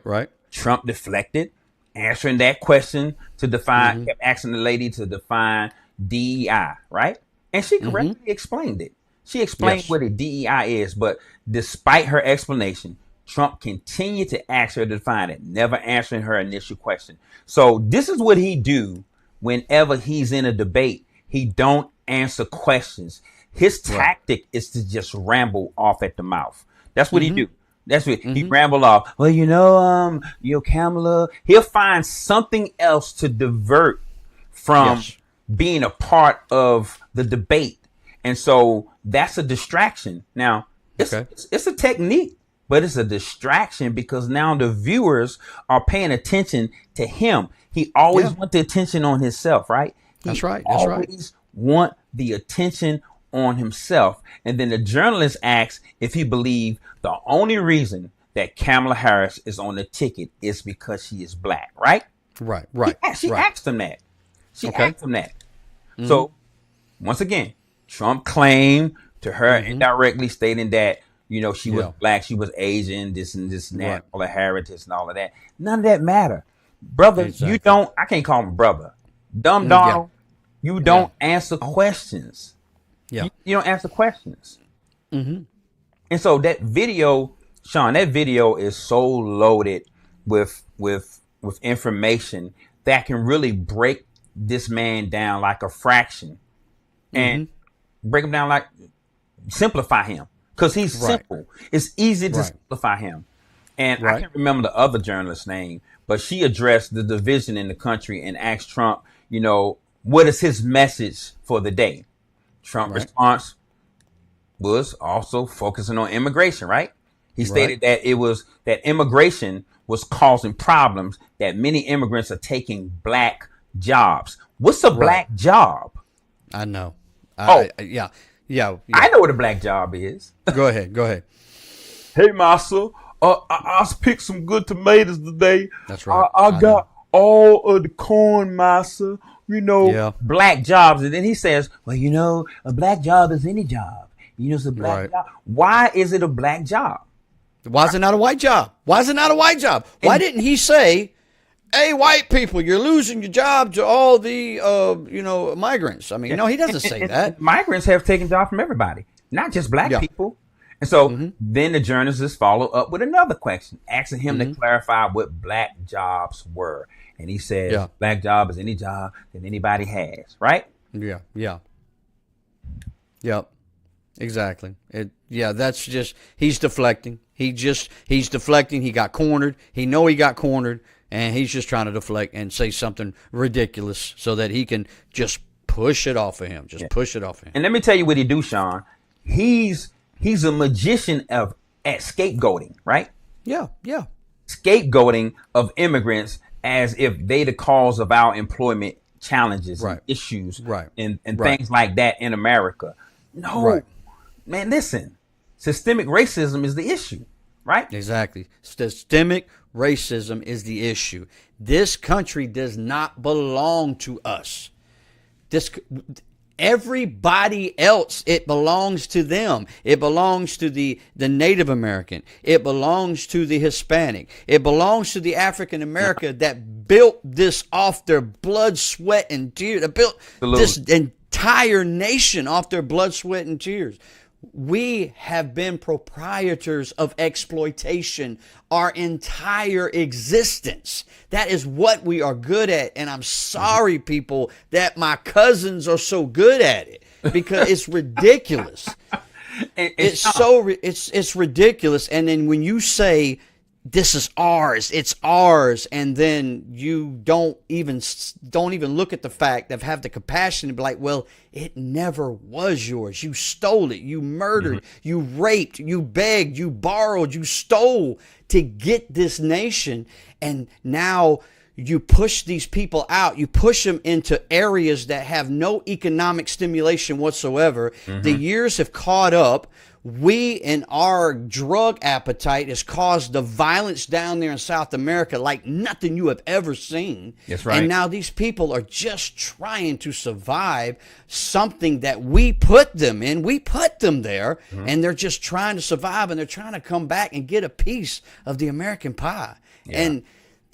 Trump deflected, answering that question to define, kept asking the lady to define DEI, right? And she correctly explained it. She explained what a DEI is, but despite her explanation, Trump continued to ask her to define it, never answering her initial question. So this is what he do whenever he's in a debate. He don't answer questions. His tactic is to just ramble off at the mouth. That's what he do. That's what he ramble off. Well, Kamala, he'll find something else to divert from being a part of the debate. And so that's a distraction. Now, it's a technique, but it's a distraction because now the viewers are paying attention to him. He always want the attention on himself, right? That's right. Always want the attention on himself. And then the journalist asks if he believed the only reason that Kamala Harris is on the ticket is because she is black, right? Right. She asked him that. So once again, Trump claimed to her indirectly stating that she was black, she was Asian, this and that, all the heritage and all of that. None of that matter. Brother, I can't call him brother. Dumb dog, you don't answer questions. Yeah. You don't answer questions. Mm-hmm. And so that video, Shann, is so loaded with information that can really break this man down like a fraction and break him down, like simplify him, because he's simple. It's easy to simplify him. And I can't remember the other journalist's name, but she addressed the division in the country and asked Trump, what is his message for the day? Trump's response was also focusing on immigration, right? He stated that that immigration was causing problems, that many immigrants are taking black jobs. What's a black job? I know. Yeah. I know what a black job is. Go ahead. Hey, massa, I picked some good tomatoes today. That's right. I got all of the corn, massa. Black jobs. And then he says, well, a black job is any job. It's a black job. Why is it a black job? Why is it not a white job? Why didn't he say, hey, white people, you're losing your job to all the, migrants? I mean, no, he doesn't say that. Migrants have taken jobs from everybody, not just black people. And so then the journalists follow up with another question, asking him to clarify what black jobs were. And he says, black job is any job that anybody has, right? Yeah. Exactly. That's just, he's deflecting. He's deflecting. He got cornered. He got cornered, and he's just trying to deflect and say something ridiculous so that he can just push it off of him. Push it off of him. And let me tell you what he do, Shann. He's a magician at scapegoating, right? Yeah. Scapegoating of immigrants as if they the cause of our employment challenges and issues and things like that in America. No, man, listen, systemic racism is the issue, right? Exactly. Systemic racism is the issue. This country does not belong to us. Everybody else, it belongs to them. It belongs to the Native American. It belongs to the Hispanic. It belongs to the African American that built this off their blood, sweat, and tears. That built this entire nation off their blood, sweat, and tears. We have been proprietors of exploitation our entire existence. That is what we are good at. And I'm sorry, people, that my cousins are so good at it, because it's ridiculous. It's ridiculous. And then when you say, this is ours, it's ours, and then you don't even look at the fact of have the compassion to be like, well, it never was yours. You stole it. You murdered. You raped. You begged. You borrowed. You stole to get this nation. And now you push these people out. You push them into areas that have no economic stimulation whatsoever. The years have caught up. We and our drug appetite has caused the violence down there in South America like nothing you have ever seen. That's right. And now these people are just trying to survive something that we put them in. We put them there, and they're just trying to survive, and they're trying to come back and get a piece of the American pie. And,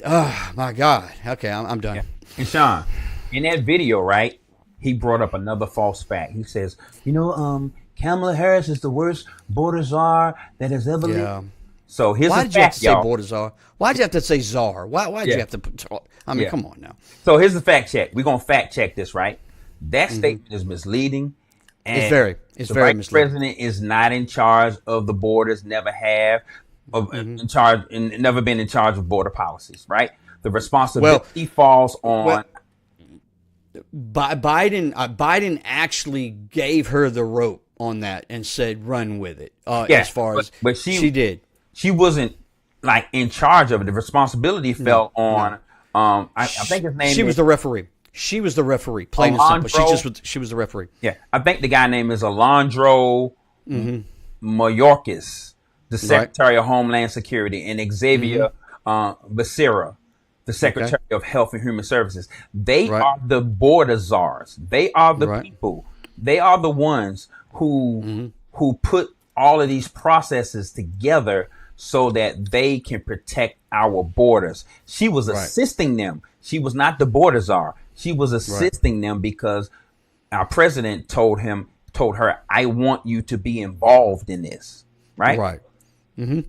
oh, my God. Okay, I'm done. Yeah. And, Shann, in that video, right, he brought up another false fact. He says, Kamala Harris is the worst border czar that has ever lived. So here's Why a did you have fact, to say y'all. border czar? Why'd you have to say czar? Why'd you have to I mean, come on now. So here's the fact check. We're going to fact check this, right? That statement is misleading. And it's very vice misleading. president is not in charge of the borders, never have, in charge, and never been in charge of border policies, right? The responsibility falls on... Biden actually gave her the rope on that and said, run with it. As far as she did. She wasn't like in charge of it. The responsibility fell on, I think his name She was the referee. She was the referee. Plain and simple. She was the referee. Yeah. I think the guy name is Alejandro Mayorkas, the Secretary of Homeland Security, and Xavier Becerra, the Secretary of Health and Human Services. They are the border czars. They are the people. They are the ones who put all of these processes together so that they can protect our borders. She was assisting them. She was not the border czar. She was assisting them because our president told her, I want you to be involved in this. Right. Right. Mm-hmm.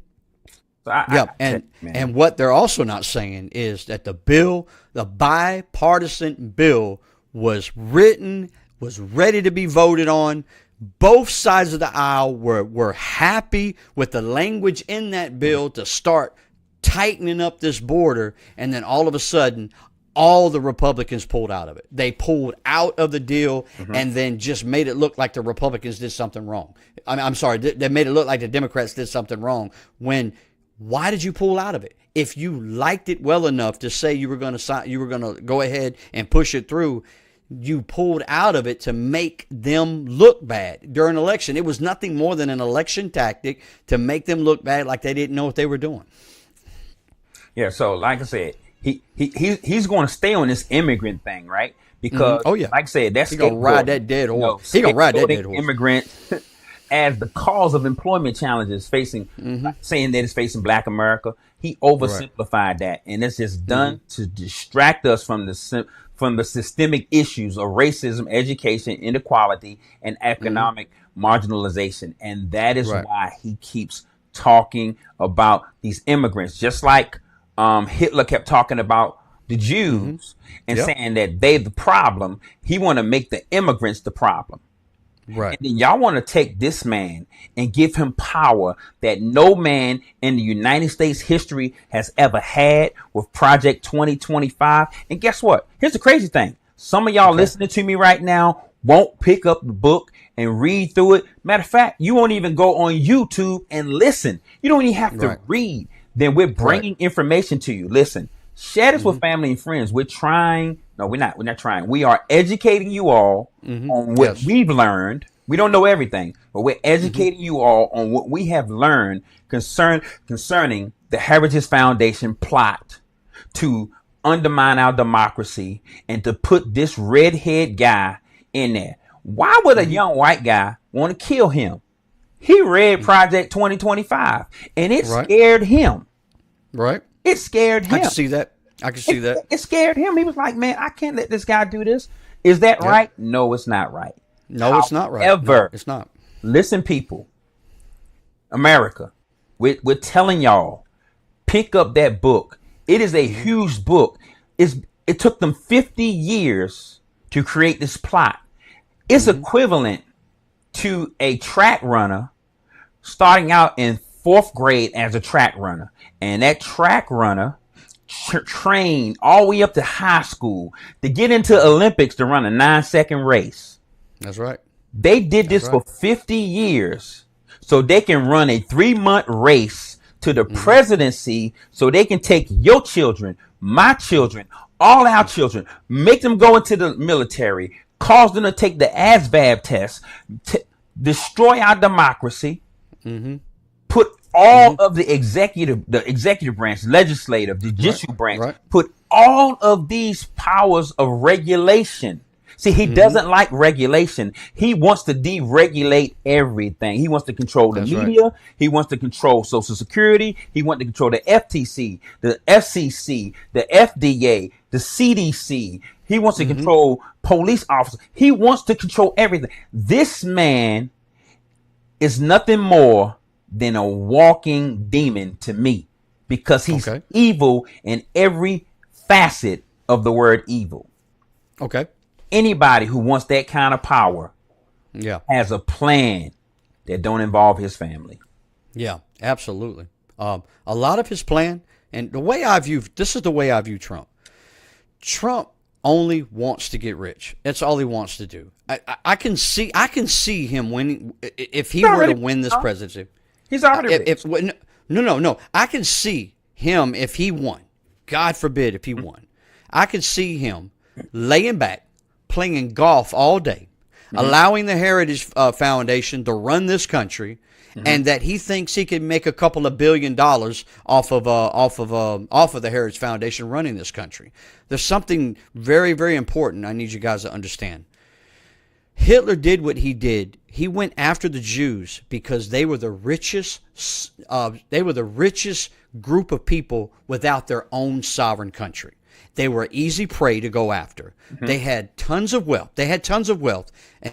So and what they're also not saying is that the bipartisan bill was written, was ready to be voted on. Both sides of the aisle were happy with the language in that bill to start tightening up this border, and then all of a sudden, all the Republicans pulled out of it. They pulled out of the deal and then just made it look like the Republicans did something wrong. I'm sorry, they made it look like the Democrats did something wrong. Why did you pull out of it? If you liked it well enough to say you were going to go ahead and push it through, you pulled out of it to make them look bad during election. It was nothing more than an election tactic to make them look bad, like they didn't know what they were doing. Yeah. So, like I said, he's going to stay on this immigrant thing, right? Because, like I said, that's he's gonna ride that dead horse. He's gonna ride that dead horse. Immigrants as the cause of employment challenges facing, saying that it's facing Black America. He oversimplified that, and it's just done to distract us from the systemic issues of racism, education, inequality, and economic marginalization. And that is why he keeps talking about these immigrants, just like Hitler kept talking about the Jews and saying that they're the problem. He want to make the immigrants the problem. Right. And then y'all want to take this man and give him power that no man in the United States history has ever had with Project 2025. And guess what? Here's the crazy thing. Some of y'all listening to me right now won't pick up the book and read through it. Matter of fact, you won't even go on YouTube and listen. You don't even have to read. Then we're bringing information to you. Listen, share this with family and friends. We're trying. No, we're not. We're not trying. We are educating you all on what we've learned. We don't know everything, but we're educating you all on what we have learned concerning the Heritage Foundation plot to undermine our democracy and to put this redhead guy in there. Why would a young white guy want to kill him? He read Project 2025 and it scared him. Right. It scared him. I can see that. It scared him. He was like, man, I can't let this guy do this. Is that right? No, it's not right. No, it's not right. Ever. It's not. Listen, people, America, we're telling y'all, pick up that book. It is a huge book. It took them 50 years to create this plot. It's equivalent to a track runner starting out in 4th grade as a track runner. And that track runner trained all the way up to high school to get into Olympics to run a 9-second race. That's right. They did this for 50 years so they can run a 3-month race to the presidency so they can take your children, my children, all our children, make them go into the military, cause them to take the ASVAB test, destroy our democracy, put all of the executive branch, legislative, judicial branch, put all of these powers of regulation. See, he doesn't like regulation. He wants to deregulate everything. He wants to control the media. He wants to control Social Security. He wants to control the FTC, the FCC, the FDA, the CDC. He wants to control police officers. He wants to control everything. This man is nothing more than a walking demon to me because he's evil in every facet of the word evil. Okay. Anybody who wants that kind of power has a plan that don't involve his family. Yeah, absolutely. A lot of his plan, and the way I view, this is the way I view Trump. Trump only wants to get rich. That's all he wants to do. I can see him winning if he were to win this presidency. He's already rich. No. I can see him if he won. God forbid if he won. I could see him laying back, playing golf all day, allowing the Heritage Foundation to run this country, and that he thinks he can make a couple of $1 billion off of the Heritage Foundation running this country. There's something very, very important I need you guys to understand. Hitler did what he did. He went after the Jews because they were the richest. They were the richest group of people without their own sovereign country. They were easy prey to go after. Mm-hmm. They had tons of wealth.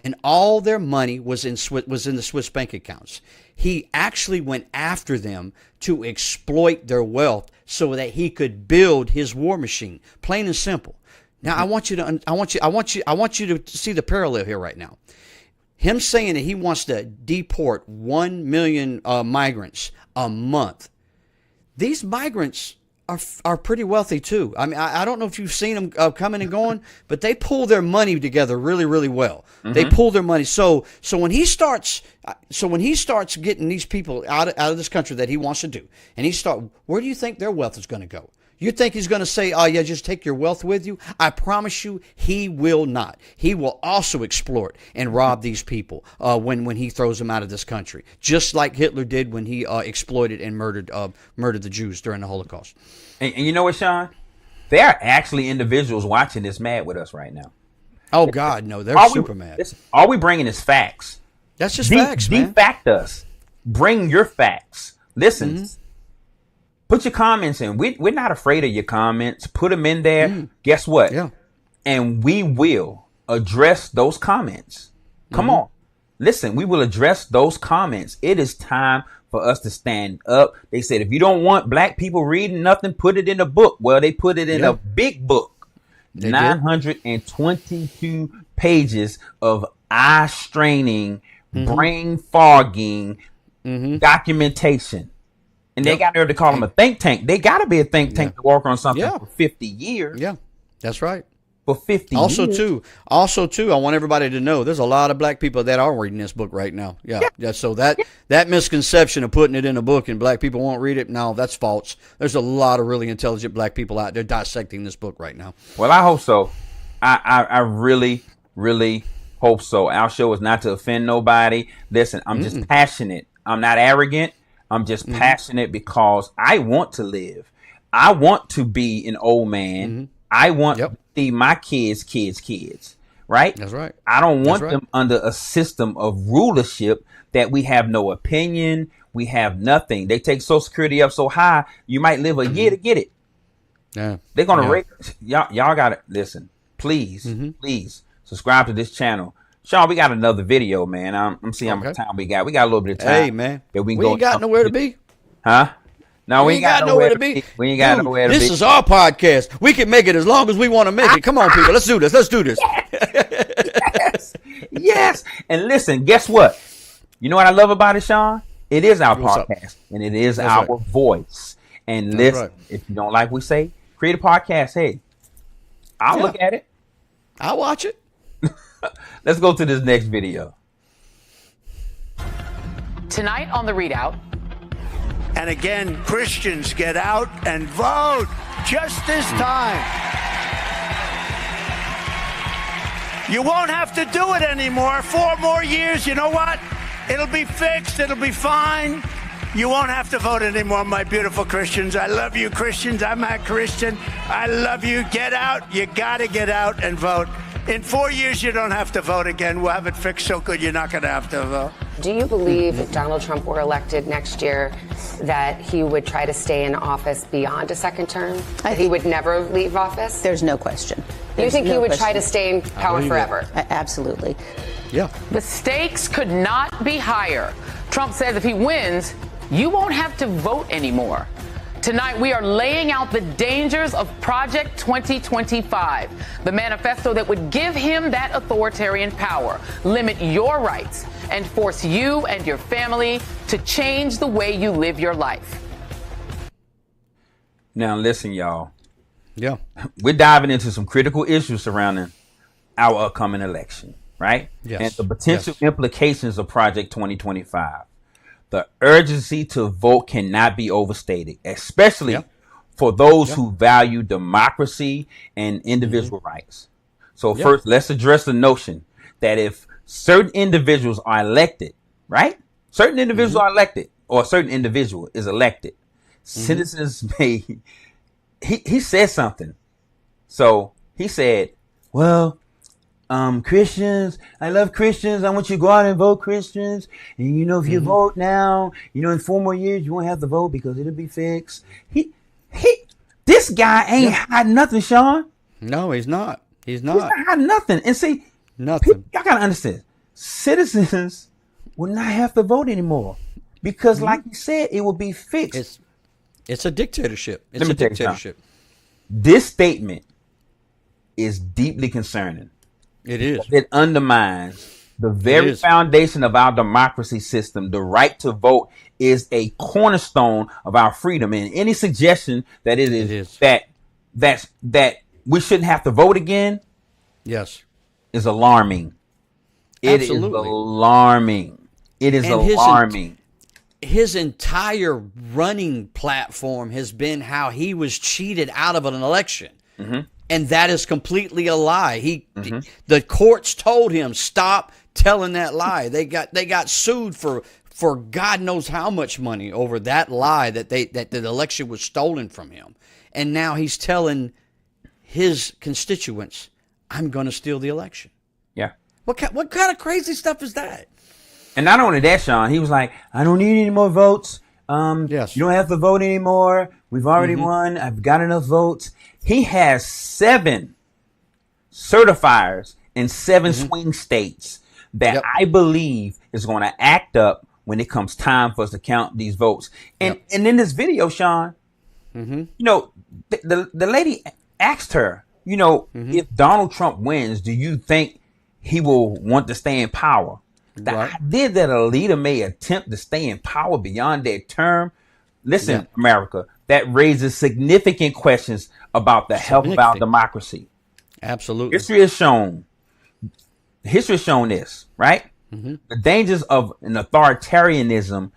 And all their money was in the Swiss bank accounts. He actually went after them to exploit their wealth so that he could build his war machine. Plain and simple. Now I want you to see the parallel here right now. Him saying that he wants to deport 1 million migrants a month. These migrants are pretty wealthy too. I mean, I don't know if you've seen them coming and going, but they pull their money together really, really well. Mm-hmm. They pull their money. So when he starts getting these people out of this country that he wants to do, and where do you think their wealth is going to go? You think he's going to say, oh, yeah, just take your wealth with you? I promise you, he will not. He will also exploit and rob these people when he throws them out of this country, just like Hitler did when he exploited and murdered the Jews during the Holocaust. And you know what, Shann? There are actually individuals watching this mad with us right now. Oh, God, no. They're super mad. All we bringing is facts. That's just facts, man. Defact us. Bring your facts. Listen. Mm-hmm. Put your comments in. We're not afraid of your comments. Put them in there. Mm. Guess what? Yeah. And we will address those comments. Come on. Listen, we will address those comments. It is time for us to stand up. They said, if you don't want black people reading nothing, put it in a book. Well, they put it in a big book. 922 pages of eye straining, brain fogging, documentation. And they got there to call them a think tank. They got to be a think tank to work on something for 50 years. Yeah, that's right. For 50 years. Also, too, I want everybody to know there's a lot of black people that are reading this book right now. Yeah. So that misconception of putting it in a book and black people won't read it, no, that's false. There's a lot of really intelligent black people out there dissecting this book right now. Well, I hope so. I really, really hope so. Our show is not to offend nobody. Listen, I'm just passionate. I'm not arrogant. I'm just passionate because I want to live. I want to be an old man. I want to see my kids, right? That's right. I don't want them under a system of rulership that we have no opinion. We have nothing. They take Social Security up so high, you might live a year to get it. Yeah. They're going to rate. Y'all got to listen. Please subscribe to this channel. Shann, we got another video, man. I'm seeing how much time we got. We got a little bit of time. Hey, man. We ain't got nowhere to be. Huh? No, we ain't got nowhere to be. We ain't got nowhere to be. This is our podcast. We can make it as long as we want to make it. Come on, people. Let's do this. Yes. And listen, guess what? You know what I love about it, Shann? It is our podcast. And it is our voice. And listen, if you don't like what we say, create a podcast. Hey, I'll look at it. I'll watch it. Let's go to this next video. Tonight on The Readout. And again, Christians, get out and vote just this time. You won't have to do it anymore. 4 more years, you know what? It'll be fixed. It'll be fine. You won't have to vote anymore, my beautiful Christians. I love you, Christians. I'm a Christian. I love you. Get out. You got to get out and vote. In 4 years, you don't have to vote again. We'll have it fixed so good you're not going to have to vote. Do you believe if Donald Trump were elected next year that he would try to stay in office beyond a second term? That he would never leave office? There's no question. You think he would try to stay in power forever? Absolutely. Yeah. The stakes could not be higher. Trump says if he wins, you won't have to vote anymore. Tonight, we are laying out the dangers of Project 2025, the manifesto that would give him that authoritarian power, limit your rights, and force you and your family to change the way you live your life. Now, listen, y'all. Yeah. We're diving into some critical issues surrounding our upcoming election, right? Yes. And the potential implications of Project 2025. The urgency to vote cannot be overstated, especially for those who value democracy and individual rights. So first, let's address the notion that if certain individuals are elected, right? Certain individuals are elected, or a certain individual is elected. Citizens may, he said something. So he said, well, Christians, I love Christians. I want you to go out and vote Christians. And if you vote now, in 4 more years, you won't have to vote because it'll be fixed. This guy ain't hiding nothing, Sean. No, he's not. He's not hiding nothing. And see, nothing. Y'all gotta understand, citizens will not have to vote anymore because, like you said, it will be fixed. It's a dictatorship. It's a dictatorship. This statement is deeply concerning. It is. It undermines the very foundation of our democracy system. The right to vote is a cornerstone of our freedom. And any suggestion that it is that we shouldn't have to vote again, is alarming. It is alarming. It is alarming. His entire running platform has been how he was cheated out of an election. And that is completely a lie. The courts told him, stop telling that lie. They got sued for God knows how much money over that lie that the election was stolen from him. And now he's telling his constituents, I'm going to steal the election. Yeah. What kind of crazy stuff is that? And not only that, Sean, he was like, I don't need any more votes. You don't have to vote anymore. We've already won. I've got enough votes. He has 7 certifiers in 7 swing states that I believe is going to act up when it comes time for us to count these votes. And in this video, Sean, the lady asked her, if Donald Trump wins, do you think he will want to stay in power? The idea that a leader may attempt to stay in power beyond their term, listen, America, that raises significant questions about the health of our democracy. Absolutely. History has shown this, right? The dangers of an authoritarianism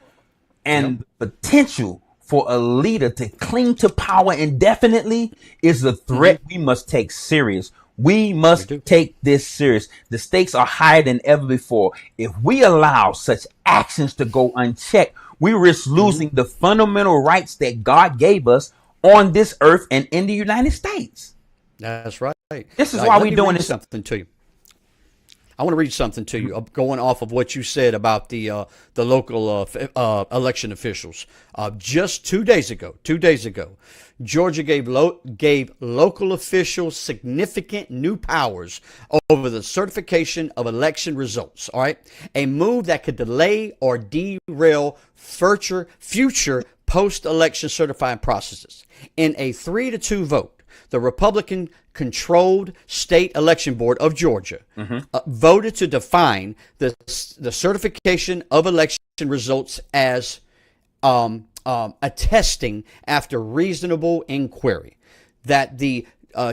and potential for a leader to cling to power indefinitely is a threat we must take serious. We must take this serious. The stakes are higher than ever before. If we allow such actions to go unchecked, we risk losing the fundamental rights that God gave us on this earth and in the United States. That's right. This is why we're doing this. Something to you. I want to read something to you, going off of what you said about the local election officials. Just 2 days ago, Georgia gave local officials significant new powers over the certification of election results. All right, a move that could delay or derail future post-election certifying processes. In a 3-2 vote, the Republican-controlled State Election Board of Georgia voted to define the certification of election results as attesting after reasonable inquiry that the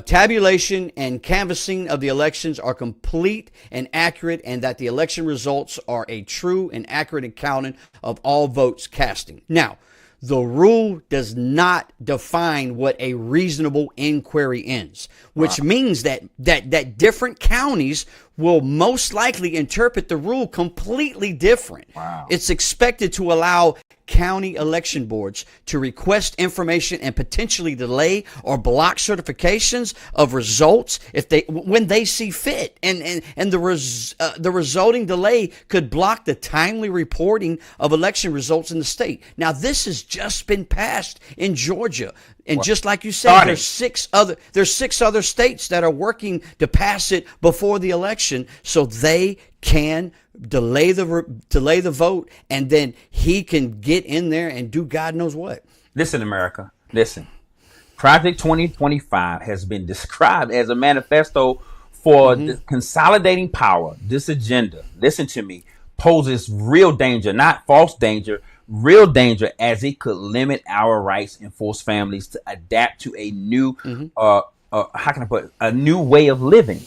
tabulation and canvassing of the elections are complete and accurate, and that the election results are a true and accurate accounting of all votes casting. Now, the rule does not define what a reasonable inquiry is, which means that different counties will most likely interpret the rule completely different. It's expected to allow county election boards to request information and potentially delay or block certifications of results when they see fit, and the resulting delay could block the timely reporting of election results in the state. Now, this has just been passed in Georgia, and just like you said, there's six other states that are working to pass it before the election, so they can delay the vote, and then he can get in there and do God knows what. Listen, America, listen. Project 2025 has been described as a manifesto for consolidating power. This agenda, listen to me, poses real danger, not false danger, real danger, as it could limit our rights and force families to adapt to a new, a new way of living.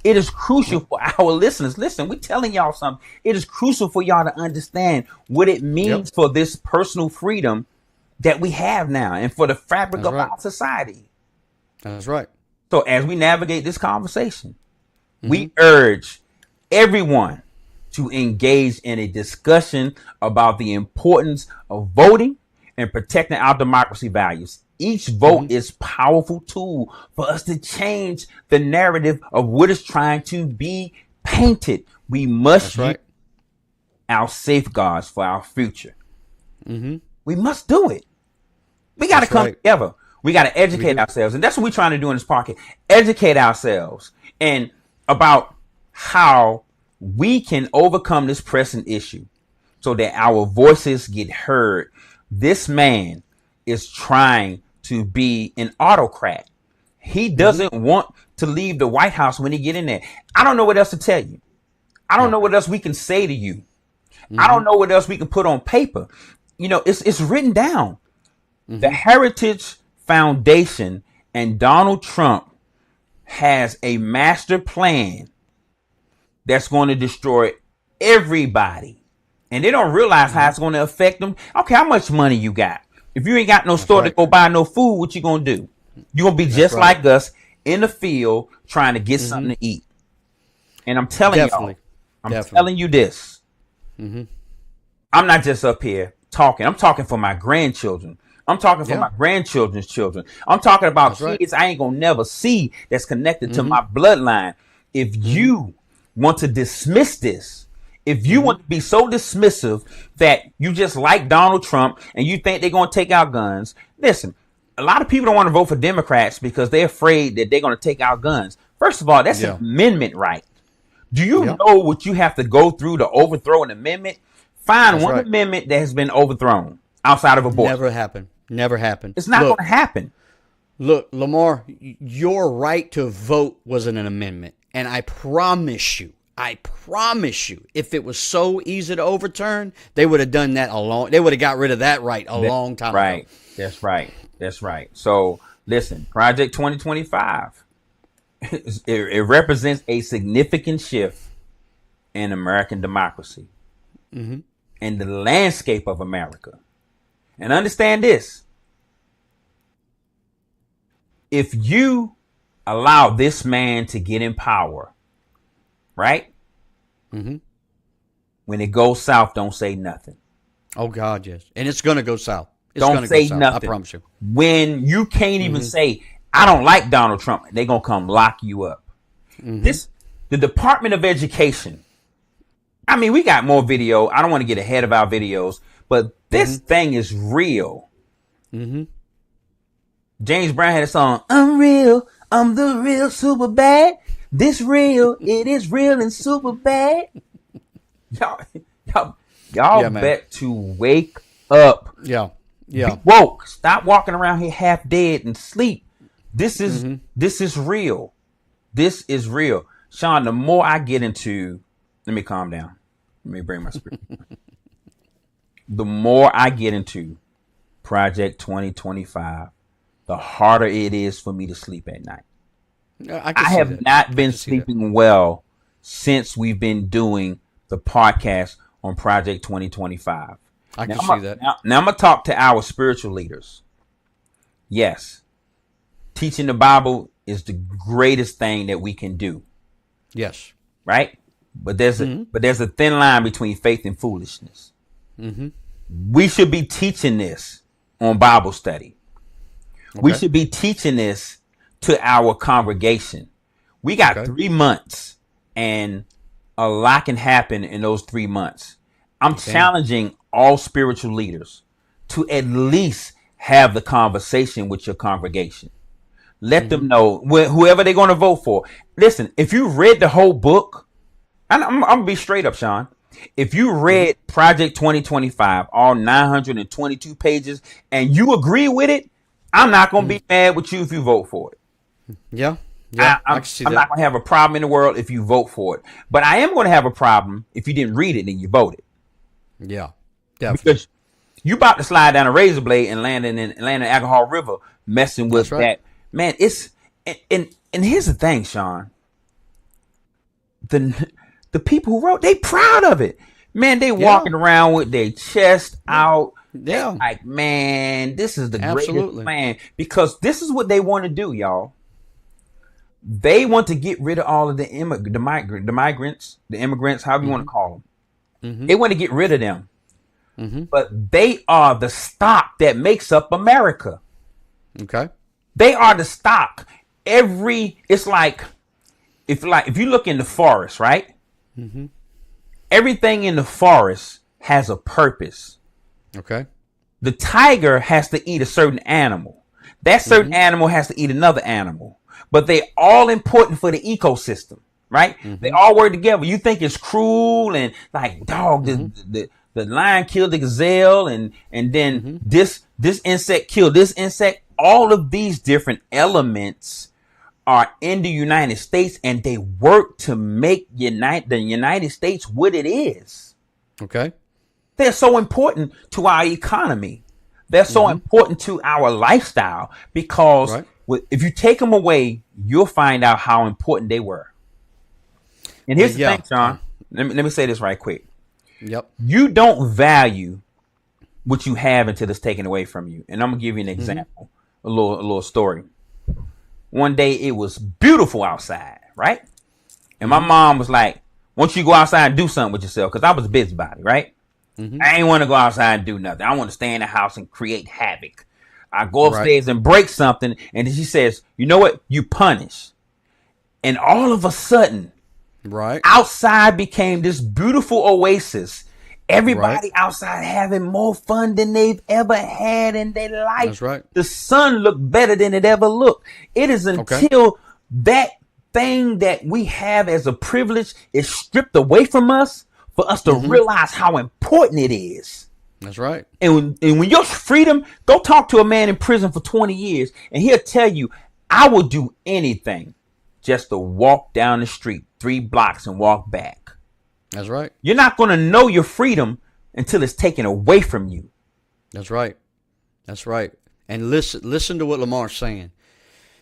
It is crucial for our listeners. Listen, we're telling y'all something. It is crucial for y'all to understand what it means for this personal freedom that we have now and for the fabric of our society. That's right. So as we navigate this conversation, we urge everyone to engage in a discussion about the importance of voting and protecting our democracy values. Each vote is powerful tool for us to change the narrative of what is trying to be painted. We must use our safeguards for our future. We must do it. We got to come together. We got to educate ourselves. And that's what we're trying to do in this podcast. Educate ourselves and about how we can overcome this pressing issue so that our voices get heard. This man is trying to be an autocrat. He doesn't want to leave the White House when he get in there. I don't know what else to tell you. I don't know what else we can say to you. I don't know what else we can put on paper. You know, it's written down. The Heritage Foundation and Donald Trump has a master plan that's going to destroy everybody. And they don't realize how it's going to affect them. Okay, how much money you got? If you ain't got no store to go buy no food, what you going to do? You're going to be just like us in the field trying to get something to eat. And I'm telling y'all, I'm telling you this. I'm not just up here talking. I'm talking for my grandchildren. I'm talking for my grandchildren's children. I'm talking about kids I ain't going to never see that's connected to my bloodline. If you want to dismiss this, if you want to be so dismissive that you just like Donald Trump and you think they're going to take our guns, listen, a lot of people don't want to vote for Democrats because they're afraid that they're going to take our guns. First of all, that's an amendment right. Do you know what you have to go through to overthrow an amendment? Find one amendment that has been overthrown outside of abortion. Never happened. Never happened. It's not going to happen. Look, Lamar, your right to vote wasn't an amendment. And I promise you, if it was so easy to overturn, they would have done that they would have got rid of that right a long time ago. That's right. That's right. So listen, Project 2025, it represents a significant shift in American democracy and the landscape of America. And understand this. If you allow this man to get in power, right? When it goes south, don't say nothing. Oh, God, yes. And it's going to go south. Don't say nothing. I promise you. When you can't even say, I don't like Donald Trump, they're going to come lock you up. The Department of Education. I mean, we got more video. I don't want to get ahead of our videos, but this thing is real. James Brown had a song, I'm real, I'm the real super bad. This real, it is real and super bad. Y'all bet to wake up. Be woke. Stop walking around here half dead and sleep. This is real. This is real. Shann, the more I get into, let me calm down. Let me bring my spirit. The more I get into Project 2025, the harder it is for me to sleep at night. I have not been sleeping well since we've been doing the podcast on Project 2025. I can see that. Now I'm going to talk to our spiritual leaders. Yes. Teaching the Bible is the greatest thing that we can do. Yes. Right? But there's a thin line between faith and foolishness. We should be teaching this on Bible study. We should be teaching this to our congregation. We got 3 months and a lot can happen in those 3 months. I'm challenging all spiritual leaders to at least have the conversation with your congregation. Let them know whoever they're going to vote for. Listen, if you read the whole book, and I'm going to be straight up, Shann. If you read Project 2025, all 922 pages, and you agree with it, I'm not going to be mad with you if you vote for it. I'm not going to have a problem in the world if you vote for it. But I am going to have a problem if you didn't read it and you voted. Yeah, definitely. Because you about to slide down a razor blade and land in Alcohol River messing with that. Man, it's and here's the thing, Shann. The people who wrote, they proud of it. Man, they walking around with their chest out. Yeah. Like, man, this is the greatest plan. Because this is what they want to do, y'all. They want to get rid of all of the immigrants, however you want to call them. They want to get rid of them. But they are the stock that makes up America. Okay. They are the stock. It's like if you look in the forest, right? Mm-hmm. Everything in the forest has a purpose. Okay. The tiger has to eat a certain animal. That certain animal has to eat another animal. But they're all important for the ecosystem, right? Mm-hmm. They all work together. You think it's cruel and like, dog, the lion killed the gazelle and then this insect killed this insect. All of these different elements are in the United States, and they work to make the United States what it is. Okay. They're so important to our economy. They're so important to our lifestyle because if you take them away, you'll find out how important they were. And here's the thing, Sean. Let me say this right quick. Yep. You don't value what you have until it's taken away from you. And I'm gonna give you an example, a little story. One day it was beautiful outside, right? And my mom was like, "Why don't you go outside and do something with yourself?" Because I was a busybody, right? I ain't want to go outside and do nothing. I want to stay in the house and create havoc. I go upstairs and break something, and then she says, "You know what? You punish." And all of a sudden, outside became this beautiful oasis. Everybody outside having more fun than they've ever had in their life. That's right. The sun looked better than it ever looked. It is until that thing that we have as a privilege is stripped away from us for us to realize how important it is. That's right. And when your freedom, go talk to a man in prison for 20 years and he'll tell you, I will do anything just to walk down the street 3 blocks and walk back. That's right. You're not going to know your freedom until it's taken away from you. That's right. That's right. And listen to what Lamar's saying,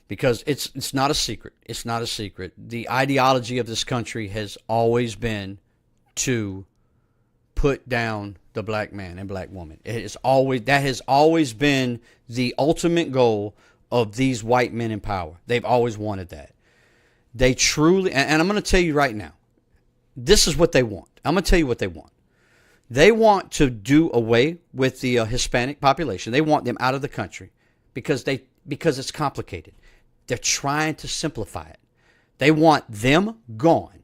because it's not a secret. It's not a secret. The ideology of this country has always been to put down the black man and black woman. That has always been the ultimate goal of these white men in power. They've always wanted that. They truly, and I'm going to tell you right now, this is what they want. I'm going to tell you what they want. They want to do away with the Hispanic population. They want them out of the country because it's complicated. They're trying to simplify it. They want them gone.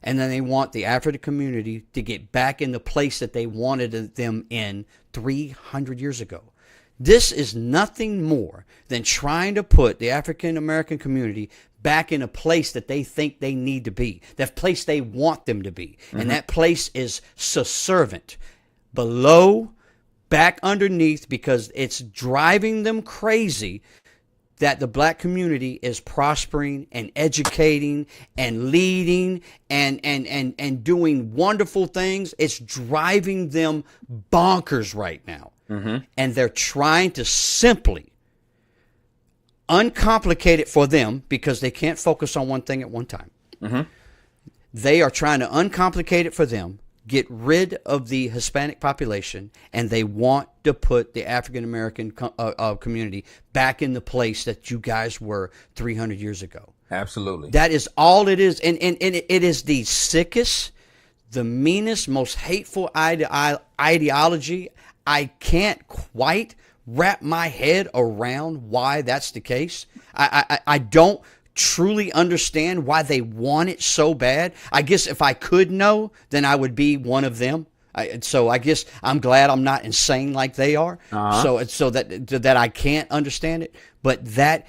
And then they want the African community to get back in the place that they wanted them in 300 years ago. This is nothing more than trying to put the African American community back in a place that they think they need to be, that place they want them to be. And that place is subservient, below, back underneath, because it's driving them crazy that the black community is prospering and educating and leading and doing wonderful things. It's driving them bonkers right now. And they're trying to simply uncomplicate it for them because they can't focus on one thing at one time. They are trying to uncomplicate it for them, get rid of the Hispanic population, and they want to put the African American community back in the place that you guys were 300 years ago. Absolutely. That is all it is. And it is the sickest, the meanest, most hateful ideology. I can't quite wrap my head around why that's the case. I don't truly understand why they want it so bad. I guess if I could know, then I would be one of them. So I guess I'm glad I'm not insane like they are. So that I can't understand it. But that,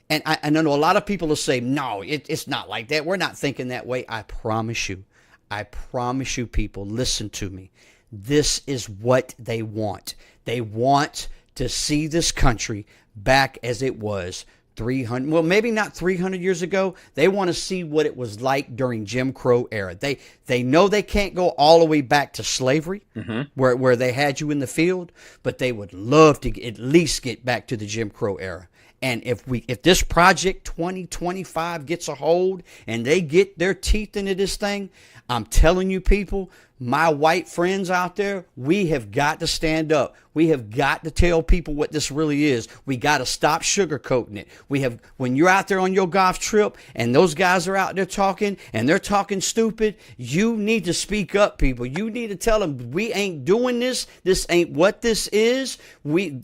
and I know a lot of people will say, no, it's not like that. We're not thinking that way. I promise you, people, listen to me. This is what they want. They want to see this country back as it was 300, well, maybe not 300 years ago. They want to see what it was like during Jim Crow era. They know they can't go all the way back to slavery, where they had you in the field, but they would love to at least get back to the Jim Crow era. And if this project 2025 gets a hold and they get their teeth into this thing, I'm telling you, people, my white friends out there, we have got to stand up. We have got to tell people what this really is. We got to stop sugarcoating it. When you're out there on your golf trip and those guys are out there talking and they're talking stupid, you need to speak up, people. You need to tell them we ain't doing this. This ain't what this is.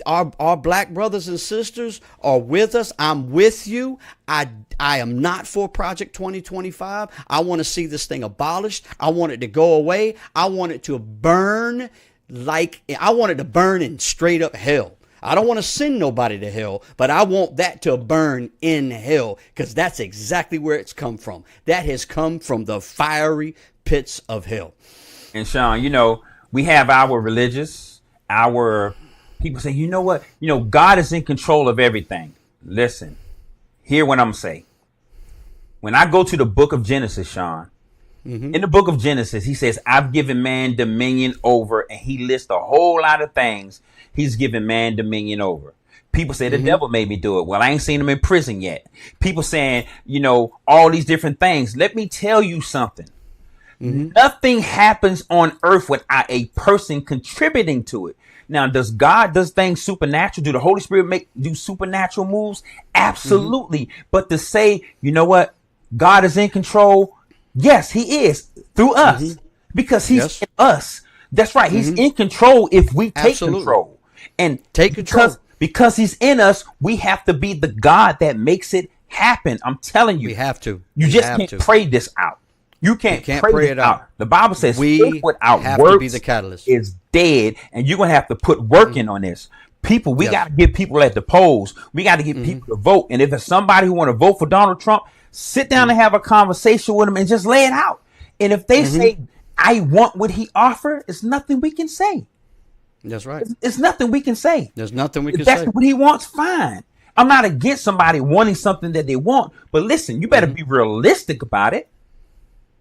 Our black brothers and sisters are with us. I'm with you. I am not for Project 2025. I want to see this thing abolished. I want it to go away. I want it to burn in straight up hell. I don't want to send nobody to hell, but I want that to burn in hell, because that's exactly where it's come from. That has come from the fiery pits of hell. And Shann, we have our our people say, you know what? God is in control of everything. Listen, hear what I'm saying. When I go to the book of Genesis, Shann, in the book of Genesis, he says, I've given man dominion over, and he lists a whole lot of things he's given man dominion over. People say the devil made me do it. Well, I ain't seen him in prison yet. People saying, all these different things. Let me tell you something. Nothing happens on earth without a person contributing to it. Now, does God does things supernatural? Do the Holy Spirit do supernatural moves? Absolutely. But to say, you know what? God is in control. Yes, he is, through us, because he's in us. That's right. He's in control if we take control. And take control. Because he's in us, we have to be the God that makes it happen. I'm telling you. We have to. You just can't pray this out. You can't pray it out. The Bible says faith without works to be the catalyst. Is dead, and you're going to have to put work in on this. People, we got to get people at the polls. We got to get people to vote. And if it's somebody who want to vote for Donald Trump, sit down and have a conversation with them and just lay it out. And if they say, I want what he offered, it's nothing we can say. That's right. It's nothing we can say. There's nothing we can say. If that's what he wants, fine. I'm not against somebody wanting something that they want. But listen, you better be realistic about it.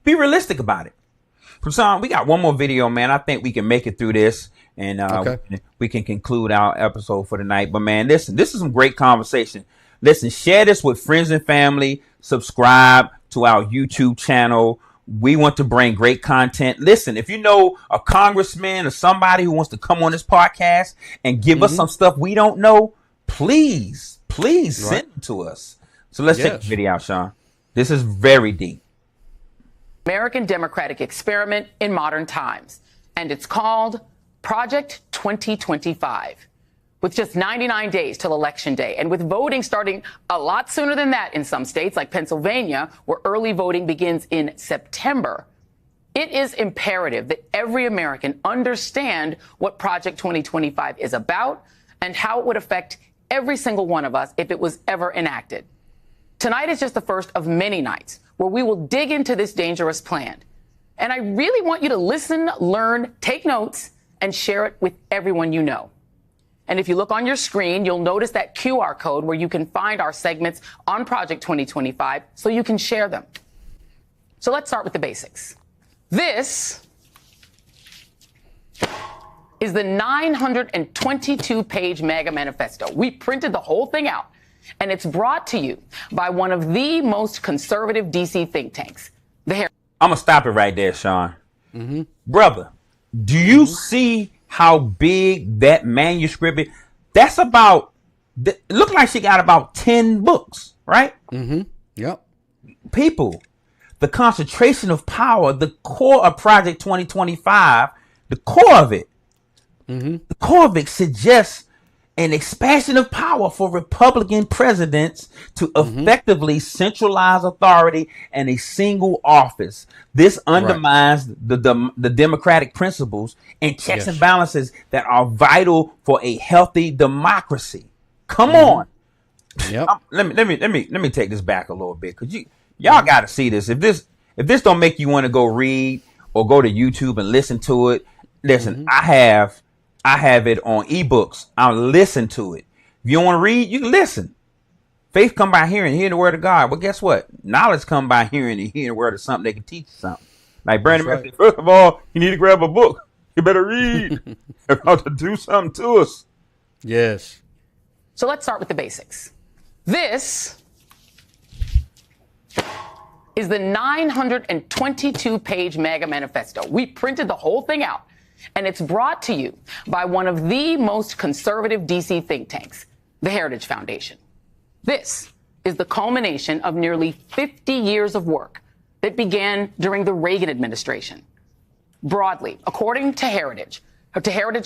Be realistic about it. Shann, we got one more video, man. I think we can make it through this. And we can conclude our episode for tonight. But, man, listen, this is some great conversation. Listen, share this with friends and family. Subscribe to our YouTube channel. We want to bring great content. Listen, if you know a congressman or somebody who wants to come on this podcast and give us some stuff we don't know, please send it to us. So let's check the video out, Shann. This is very deep. American democratic experiment in modern times. And it's called Project 2025. With just 99 days till Election Day, and with voting starting a lot sooner than that in some states like Pennsylvania, where early voting begins in September, it is imperative that every American understand what Project 2025 is about and how it would affect every single one of us if it was ever enacted. Tonight is just the first of many nights where we will dig into this dangerous plan. And I really want you to listen, learn, take notes, and share it with everyone you know. And if you look on your screen, you'll notice that QR code where you can find our segments on Project 2025 so you can share them. So let's start with the basics. This is the 922-page MAGA manifesto. We printed the whole thing out, and it's brought to you by one of the most conservative D.C. think tanks. I'm going to stop it right there, Shann. Brother, do you see how big that manuscript is? That's about, it looked like she got about 10 books, right? Yep. People, the concentration of power, the core of Project 2025, the core of it, the core of it suggests an expansion of power for Republican presidents to effectively centralize authority in a single office. This undermines the democratic principles and checks and balances that are vital for a healthy democracy. Come on. Yep. Let me take this back a little bit, because y'all got to see this. If this don't make you want to go read or go to YouTube and listen to it, listen, I have it on ebooks. I'll listen to it. If you don't want to read, you can listen. Faith come by hearing the word of God. Well, guess what? Knowledge come by hearing the word of something. They can teach you something. Like Brandon said, first of all, you need to grab a book. You better read. About to do something to us. Yes. So let's start with the basics. This is the 922-page MAGA manifesto. We printed the whole thing out, and it's brought to you by one of the most conservative D.C. think tanks, the Heritage Foundation. This is the culmination of nearly 50 years of work that began during the Reagan administration. Broadly, according to Heritage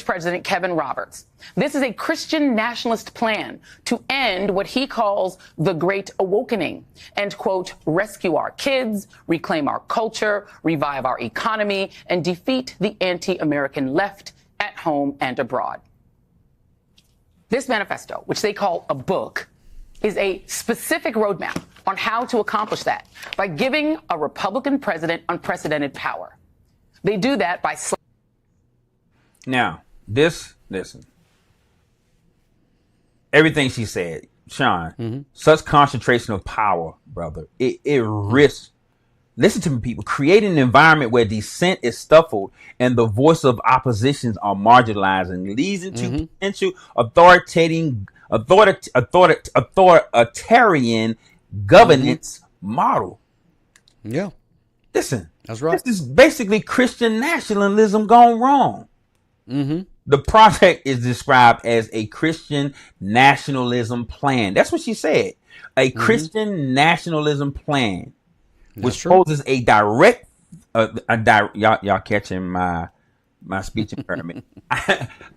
President Kevin Roberts, this is a Christian nationalist plan to end what he calls the Great Awakening and, quote, rescue our kids, reclaim our culture, revive our economy, and defeat the anti-American left at home and abroad. This manifesto, which they call a book, is a specific roadmap on how to accomplish that by giving a Republican president unprecedented power. They do that by... Now, listen. Everything she said, Shann, such concentration of power, brother, it risks, listen to me, people, creating an environment where dissent is stifled and the voice of oppositions are marginalized and leads into potential authoritarian governance model. Yeah. Listen, that's right. This is basically Christian nationalism gone wrong. The project is described as a Christian nationalism plan. That's what she said. A Christian nationalism plan, which poses a direct, y'all catching my speech impairment,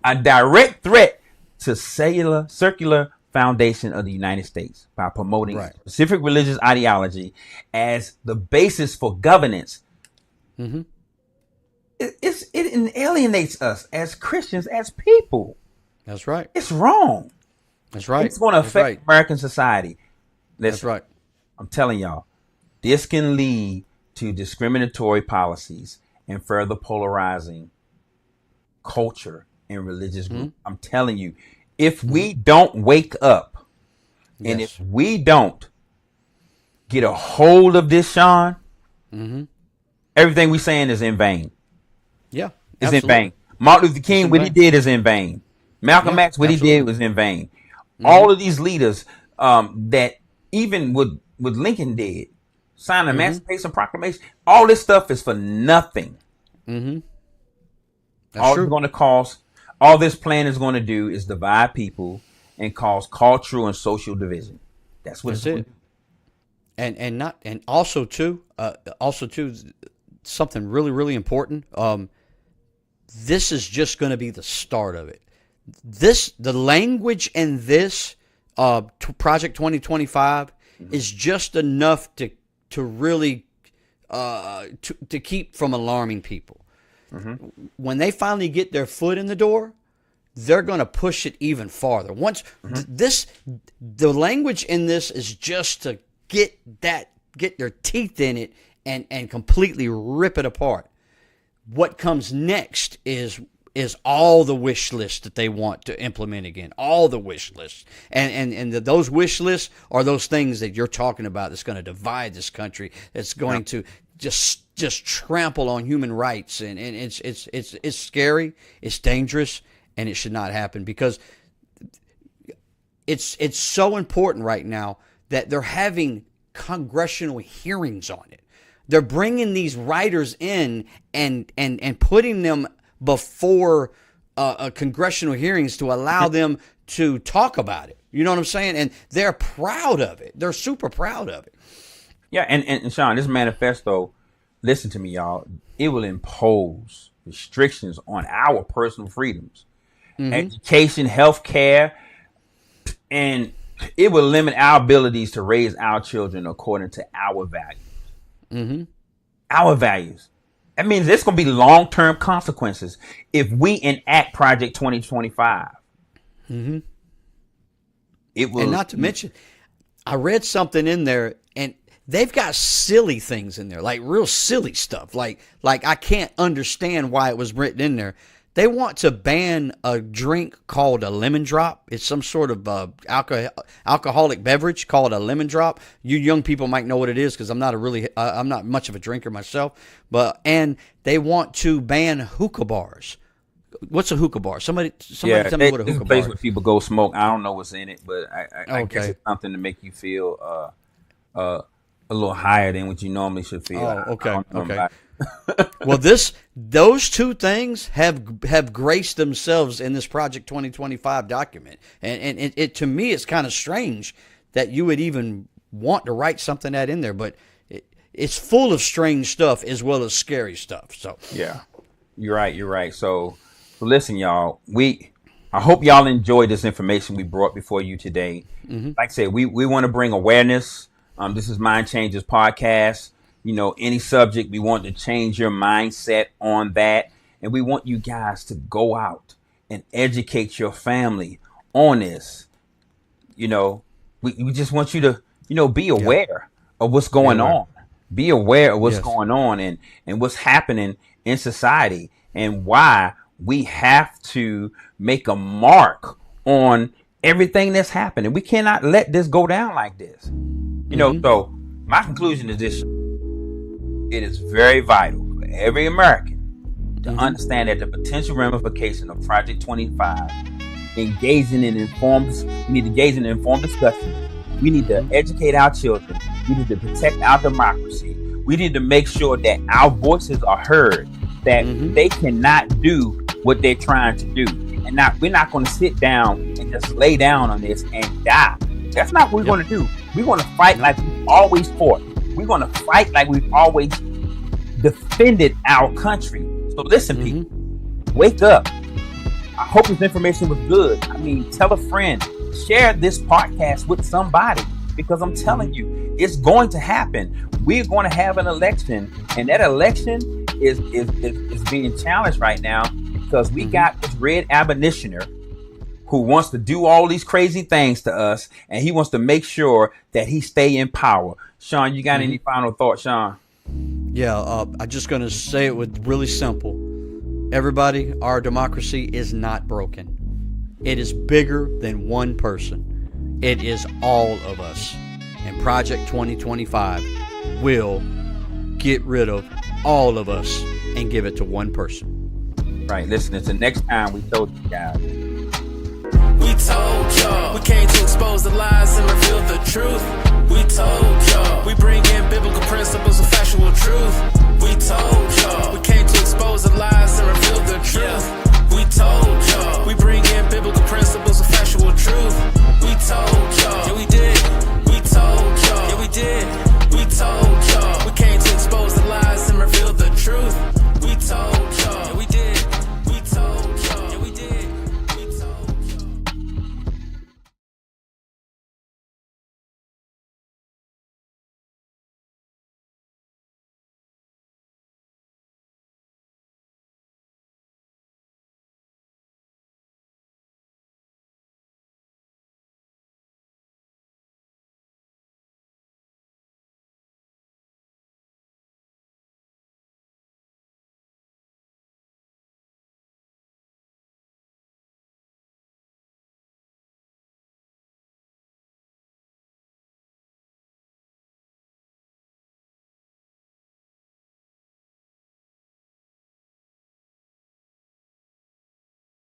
a direct threat to circular foundation of the United States by promoting specific religious ideology as the basis for governance. It alienates us as Christians, as people. That's right. It's wrong. That's right. It's going to affect American society. Listen, that's right. I'm telling y'all, this can lead to discriminatory policies and further polarizing culture and religious groups. I'm telling you, if we don't wake up and if we don't get a hold of this, Shann, everything we're saying is in vain. Yeah, is in vain. Martin Luther King, what he did is in vain. Malcolm X, what he did was in vain. All of these leaders that even what Lincoln did, signed an Emancipation Proclamation, all this stuff is for nothing. All it's going to cause, all this plan is going to do is divide people and cause cultural and social division. That's what it's going to do. And also too, something really, really important. This is just going to be the start of it. The language in this Project 2025 is just enough to really to keep from alarming people. When they finally get their foot in the door, they're going to push it even farther. Once the language in this is just to get their teeth in it and completely rip it apart. What comes next is all the wish lists that they want to implement again. All the wish lists. And those wish lists are those things that you're talking about that's going to divide this country, that's going to just trample on human rights. And it's scary, it's dangerous, and it should not happen because it's so important right now that they're having congressional hearings on it. They're bringing these writers in and putting them before congressional hearings to allow them to talk about it. You know what I'm saying? And they're proud of it. They're super proud of it. Yeah, and Shann, this manifesto, listen to me, y'all, it will impose restrictions on our personal freedoms, education, health care, and it will limit our abilities to raise our children according to our values. Our values. That means there's going to be long-term consequences if we enact Project 2025. It will. And not to mention, I read something in there, and they've got silly things in there, like real silly stuff. Like I can't understand why it was written in there. They want to ban a drink called a lemon drop. It's some sort of alcoholic beverage called a lemon drop. You young people might know what it is because I'm not much of a drinker myself. And they want to ban hookah bars. What's a hookah bar? Somebody tell me what a hookah bar is. It's a place where people go smoke. I don't know what's in it, but I guess it's something to make you feel A little higher than what you normally should feel. Oh, okay. Well, those two things have graced themselves in this Project 2025 document, and it to me it's kind of strange that you would even want to write something that in there, but it's full of strange stuff as well as scary stuff. So yeah, you're right. So listen, y'all, I hope y'all enjoyed this information we brought before you today. Mm-hmm. Like I said, we want to bring awareness. This is Mind Changers Podcast. Any subject, we want to change your mindset on that. And we want you guys to go out and educate your family on this. We just want you to, be aware of what's going on. Be aware of what's going on and what's happening in society and why we have to make a mark on everything that's happening. We cannot let this go down like this. So my conclusion is this. It is very vital for every American to understand that the potential ramification of Project 25, we need to engage in informed discussion. We need to educate our children. We need to protect our democracy. We need to make sure that our voices are heard, that they cannot do what they're trying to do. And we're not going to sit down and just lay down on this and die. That's not what we're going to do. We're going to fight like we've always fought. We're going to fight like we've always defended our country. So listen, people, wake up. I hope this information was good. Tell a friend, share this podcast with somebody, because I'm telling you, it's going to happen. We're going to have an election, and that election is being challenged right now because we got this red abolitioner who wants to do all these crazy things to us, and he wants to make sure that he stay in power. Sean, you got any final thoughts, Sean? Yeah, I'm just going to say it with really simple. Everybody, our democracy is not broken. It is bigger than one person. It is all of us. And Project 2025 will get rid of all of us and give it to one person. Right, listen, it's the next time we told you guys. We told y'all, we came to expose the lies and reveal the truth. We told y'all, we bring in biblical principles of factual truth. We told y'all, we came to expose the lies and reveal the truth. We told y'all, we bring in